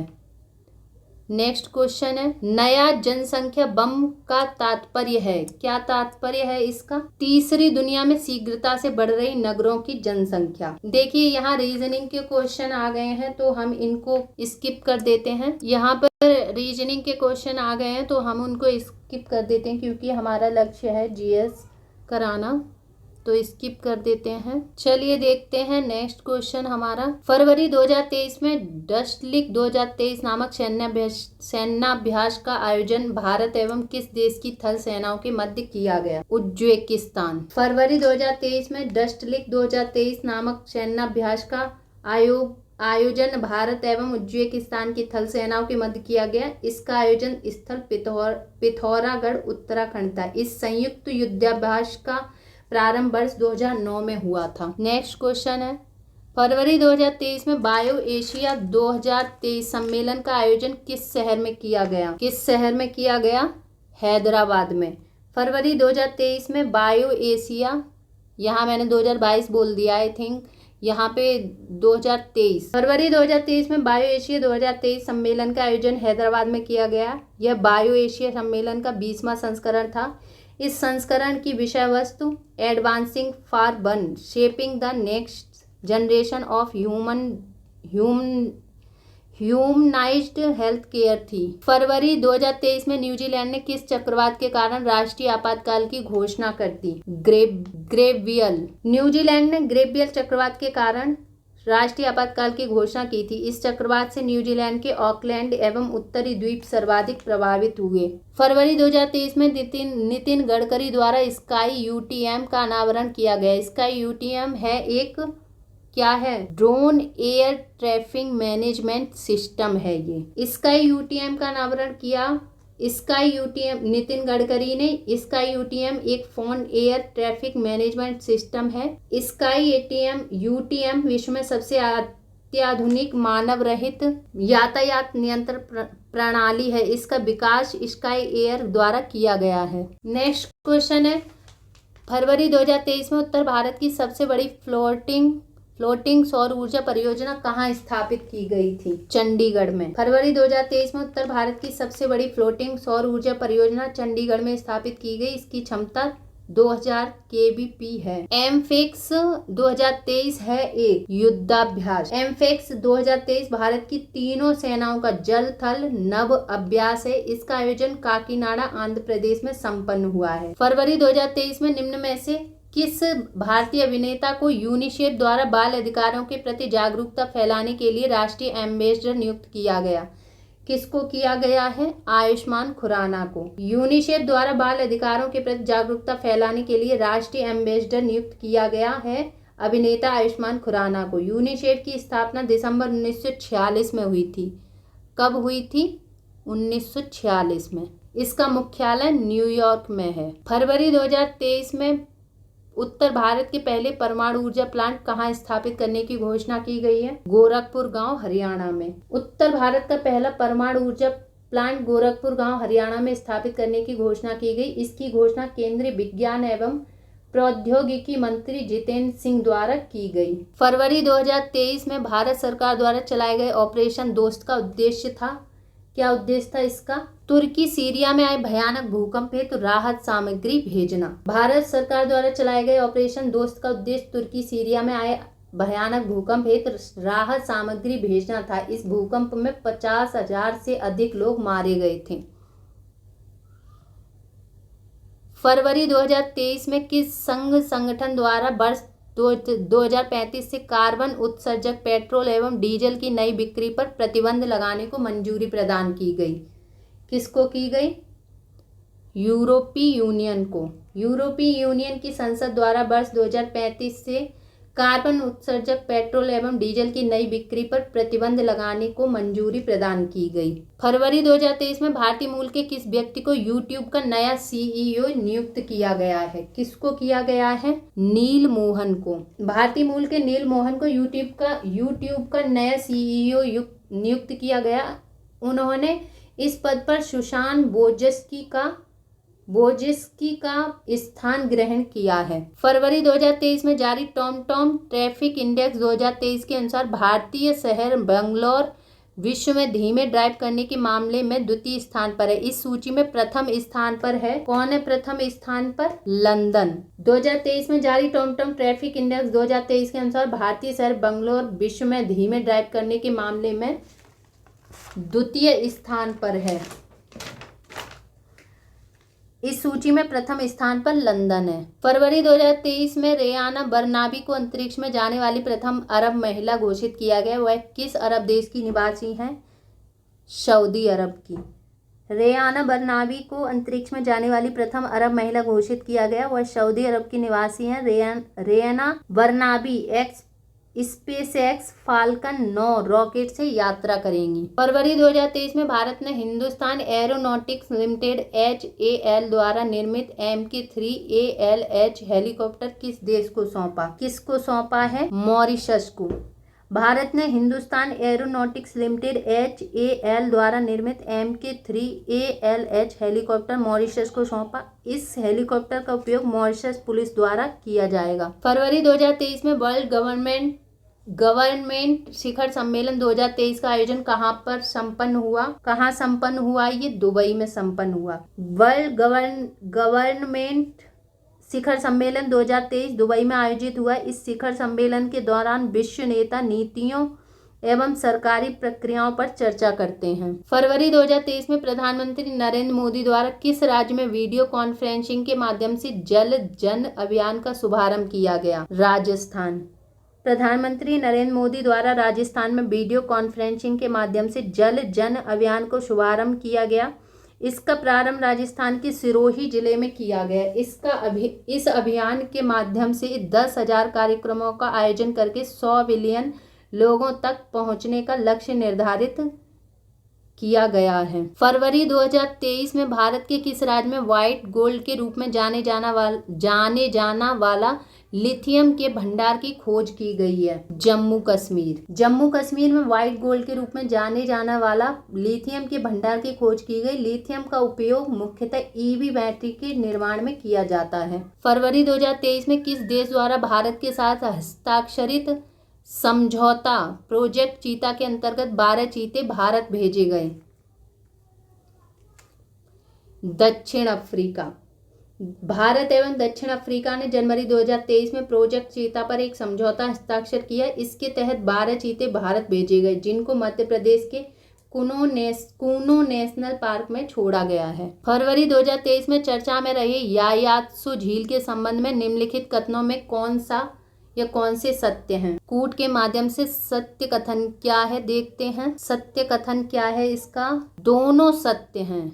नेक्स्ट क्वेश्चन है, नया जनसंख्या बम का तात्पर्य है? क्या तात्पर्य है इसका? तीसरी दुनिया में शीघ्रता से बढ़ रही नगरों की जनसंख्या। देखिए यहाँ रीजनिंग के क्वेश्चन आ गए हैं, तो हम इनको स्किप कर देते हैं। यहाँ पर रीजनिंग के क्वेश्चन आ गए हैं, तो हम उनको स्किप कर देते हैं, क्योंकि हमारा लक्ष्य है जीएस कराना, तो स्किप कर देते हैं। चलिए देखते हैं नेक्स्ट क्वेश्चन हमारा। फरवरी 2023 में डस्टलिक 2023 नामक सैन्याभ्यास का आयोजन भारत एवं किस देश की थल सेनाओं के मध्य किया गया? उज्बेकिस्तान। फरवरी 2023 में डस्टलिक 2023 नामक सैन्याभ्यास का आयोजन भारत एवं उज्बेकिस्तान की थल सेनाओं के मध्य किया गया। इसका आयोजन स्थल पिथौरागढ़, उत्तराखंड था। इस संयुक्त युद्धाभ्यास का प्रारंभ वर्ष 2009 में हुआ था। नेक्स्ट क्वेश्चन है, फरवरी 2023 में बायो एशिया 2023 सम्मेलन का आयोजन किस शहर में किया गया? किस शहर में किया गया? हैदराबाद में। फरवरी 2023 में बायो एशिया, यहाँ मैंने 2022 बोल दिया आई थिंक, यहाँ पे 2023। फरवरी 2023 में बायो एशिया 2023 सम्मेलन का आयोजन हैदराबाद में किया गया। यह बायो एशिया सम्मेलन का 20वां संस्करण था। इस संस्करण की विषय वस्तु advancing for one shaping the next generation of humanised health care थी। फरवरी 2023 में न्यूजीलैंड ने किस चक्रवात के कारण राष्ट्रीय आपातकाल की घोषणा कर दी? ग्रेवियल। न्यूजीलैंड ने ग्रेवियल चक्रवात के कारण राष्ट्रीय आपातकाल की घोषणा की थी। इस चक्रवात से न्यूजीलैंड के ऑकलैंड एवं उत्तरी द्वीप सर्वाधिक प्रभावित हुए। फरवरी 2023 में नितिन गडकरी द्वारा स्काई यूटीएम का अनावरण किया गया। स्काई यूटीएम है एक क्या है? Drone air traffic management system है ये। स्काई यूटीएम का अनावरण किया स्काई यूटीएम नितिन गडकरी ने। स्काई यूटीएम एक phone air traffic management system है। स्काई यूटीएम विश्व में सबसे अत्याधुनिक मानव रहित यातायात नियंत्रण प्रणाली है। इसका विकास स्काई एयर द्वारा किया गया है। नेक्स्ट क्वेश्चन है, फरवरी 2023 में उत्तर भारत की सबसे बड़ी फ्लोटिंग सौर ऊर्जा परियोजना कहाँ स्थापित की गई थी? चंडीगढ़ में। फरवरी 2023 में उत्तर भारत की सबसे बड़ी फ्लोटिंग सौर ऊर्जा परियोजना चंडीगढ़ में स्थापित की गई। इसकी क्षमता 2000 kVp है। एमफिक्स 2023 है एक युद्धाभ्यास। एमफिक्स 2023 भारत की तीनों सेनाओं का जल थल नभ अभ्यास है। इसका आयोजन काकीनाडा आंध्र प्रदेश में संपन्न हुआ है। फरवरी 2023 में निम्न में से किस भारतीय अभिनेता को यूनिसेफ द्वारा बाल अधिकारों के प्रति जागरूकता फैलाने के लिए राष्ट्रीय एम्बेसडर नियुक्त किया गया? किसको किया गया है? आयुष्मान खुराना को। यूनिसेफ द्वारा बाल अधिकारों के प्रति जागरूकता फैलाने के लिए राष्ट्रीय एम्बेसडर नियुक्त किया गया है अभिनेता आयुष्मान खुराना को। यूनिसेफ की स्थापना दिसंबर 1946 में हुई थी। कब हुई थी? 1946 में। इसका मुख्यालय न्यूयॉर्क में है। फरवरी 2023 में उत्तर भारत के पहले परमाणु ऊर्जा प्लांट कहाँ स्थापित करने की घोषणा की गई है? गोरखपुर गांव हरियाणा में। उत्तर भारत का पहला परमाणु ऊर्जा प्लांट गोरखपुर गांव हरियाणा में स्थापित करने की घोषणा की गई। इसकी घोषणा केंद्रीय विज्ञान एवं प्रौद्योगिकी मंत्री जितेंद्र सिंह द्वारा की गई। फरवरी 2023 में भारत सरकार द्वारा चलाए गए ऑपरेशन दोस्त का उद्देश्य था। क्या उद्देश्य था इसका? तुर्की सीरिया में आए भयानक भूकंप हेतु राहत सामग्री भेजना। भारत सरकार द्वारा चलाए गए ऑपरेशन दोस्त का उद्देश्य तुर्की सीरिया में आए भयानक भूकंप हेतु राहत सामग्री भेजना था। इस भूकंप में 50,000 से अधिक लोग मारे गए थे। फरवरी 2023 में किस संगठन द्वारा वर्ष 2035 से कार्बन उत्सर्जक पेट्रोल एवं डीजल की नई बिक्री पर प्रतिबंध लगाने को मंजूरी प्रदान की गई? किसको की गई? यूरोपीय यूनियन को। यूरोपीय यूनियन की संसद द्वारा वर्ष 2035 से कार्बन उत्सर्जक पेट्रोल एवं डीजल की नई बिक्री पर प्रतिबंध लगाने को मंजूरी प्रदान की गई। फरवरी 2023 में भारतीय मूल के किस व्यक्ति को यूट्यूब का नया सीईओ नियुक्त किया गया है? किसको किया गया है? नील मोहन को। भारतीय मूल के नील मोहन को यूट्यूब का नया सीईओ नियुक्त किया गया। उन्होंने इस पद पर सुशांत बोजेस्की का स्थान ग्रहण किया है। फरवरी 2023 में जारी टॉमटॉम ट्रैफिक इंडेक्स 2023 के अनुसार भारतीय शहर बेंगलोर विश्व में धीमे ड्राइव करने के मामले में द्वितीय स्थान पर है। इस सूची में प्रथम स्थान पर है। कौन है प्रथम स्थान पर? लंदन। 2023 में जारी टॉमटॉम ट्रैफिक इंडेक्स 2023 के अनुसार भारतीय शहर बेंगलोर विश्व में धीमे ड्राइव करने के मामले में द्वितीय स्थान पर है। इस सूची में प्रथम स्थान पर लंदन है। फरवरी 2023 में रेयाना बरनाबी को अंतरिक्ष में जाने वाली प्रथम अरब महिला घोषित किया गया। वह किस अरब देश की निवासी हैं? सऊदी अरब की। रेयाना बरनाबी को अंतरिक्ष में जाने वाली प्रथम अरब महिला घोषित किया गया। वह सऊदी अरब की निवासी हैं। रेयाना बरनाबी स्पेसएक्स फाल्कन 9 रॉकेट से यात्रा करेंगी। फरवरी 2023 में भारत ने हिंदुस्तान एरोनॉटिक्स लिमिटेड HAL द्वारा निर्मित MK3 ALH हेलीकॉप्टर किस देश को सौंपा? किसको सौंपा है? मॉरिशस को। भारत ने हिंदुस्तान एरोनॉटिक्स लिमिटेड HAL द्वारा निर्मित MK3 ALH हेलीकॉप्टर मॉरिशस को सौंपा। इस हेलीकॉप्टर का उपयोग मॉरिशस पुलिस द्वारा किया जाएगा। फरवरी 2023 में वर्ल्ड गवर्नमेंट शिखर सम्मेलन 2023 का आयोजन कहाँ पर संपन्न हुआ? कहाँ संपन्न हुआ? ये दुबई में संपन्न हुआ। वर्ल्ड गवर्नमेंट शिखर सम्मेलन 2023 दुबई में आयोजित हुआ। इस शिखर सम्मेलन के दौरान विश्व नेता नीतियों एवं सरकारी प्रक्रियाओं पर चर्चा करते हैं। फरवरी 2023 में प्रधानमंत्री नरेंद्र मोदी द्वारा किस राज्य में वीडियो कॉन्फ्रेंसिंग के माध्यम से जल जन अभियान का शुभारंभ किया गया? राजस्थान। प्रधानमंत्री नरेंद्र मोदी द्वारा राजस्थान में वीडियो कॉन्फ्रेंसिंग के माध्यम से जल जन अभियान को शुभारंभ किया गया। इसका प्रारंभ राजस्थान के सिरोही जिले में किया गया। इस अभियान के माध्यम से 10,000 कार्यक्रमों का आयोजन करके 100 बिलियन लोगों तक पहुंचने का लक्ष्य निर्धारित किया गया है। फरवरी 2023 में भारत के किस राज्य में व्हाइट गोल्ड के रूप में जाने जाना वाला लिथियम के भंडार की खोज की गई है? जम्मू कश्मीर। जम्मू कश्मीर में व्हाइट गोल्ड के रूप में जाने जाना वाला लिथियम के भंडार की खोज की गई। लिथियम का उपयोग मुख्यतः ईवी बैटरी के निर्माण में किया जाता है। फरवरी 2023 में किस देश द्वारा भारत के साथ हस्ताक्षरित समझौता प्रोजेक्ट चीता के अंतर्गत 12 चीते भारत भेजे गए? दक्षिण अफ्रीका। भारत एवं दक्षिण अफ्रीका ने जनवरी 2023 में प्रोजेक्ट चीता पर एक समझौता हस्ताक्षर किया। इसके तहत 12 चीते भारत भेजे गए, जिनको मध्य प्रदेश के कूनो नेशनल पार्क में छोड़ा गया है। फरवरी 2023 में चर्चा में रहे यायात्सू झील के संबंध में निम्नलिखित कथनों में कौन से सत्य हैं? कूट के माध्यम से सत्य कथन क्या है, देखते हैं। सत्य कथन क्या है इसका? दोनों सत्य हैं,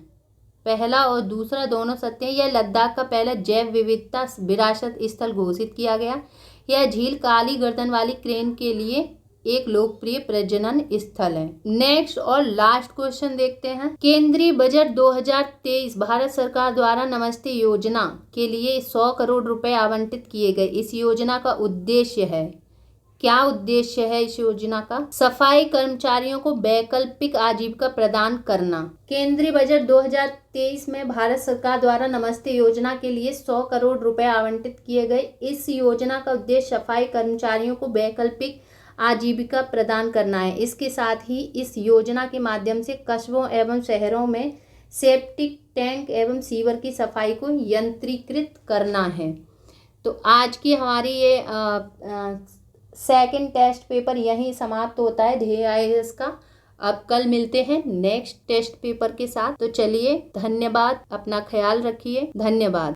पहला और दूसरा दोनों सत्य हैं। यह लद्दाख का पहला जैव विविधता विरासत स्थल घोषित किया गया। यह झील काली गर्दन वाली क्रेन के लिए एक लोकप्रिय प्रजनन स्थल है। नेक्स्ट और लास्ट क्वेश्चन देखते हैं। केंद्रीय बजट 2023 भारत सरकार द्वारा नमस्ते योजना के लिए 100 करोड़ रुपए आवंटित किए गए। इस योजना का उद्देश्य है, क्या उद्देश्य है इस योजना का? सफाई कर्मचारियों को वैकल्पिक आजीविका प्रदान करना। केंद्रीय बजट 2023 में भारत सरकार द्वारा नमस्ते योजना के लिए 100 करोड़ रुपए आवंटित किए गए। इस योजना का उद्देश्य सफाई कर्मचारियों को वैकल्पिक आजीविका प्रदान करना है। इसके साथ ही इस योजना के माध्यम से कस्बों एवं शहरों में सेप्टिक टैंक एवं सीवर की सफाई को यंत्रीकृत करना है। तो आज की हमारी ये सेकंड टेस्ट पेपर यहीं समाप्त होता है, JIS का। अब कल मिलते हैं नेक्स्ट टेस्ट पेपर के साथ। तो चलिए, धन्यवाद, अपना ख्याल रखिए, धन्यवाद।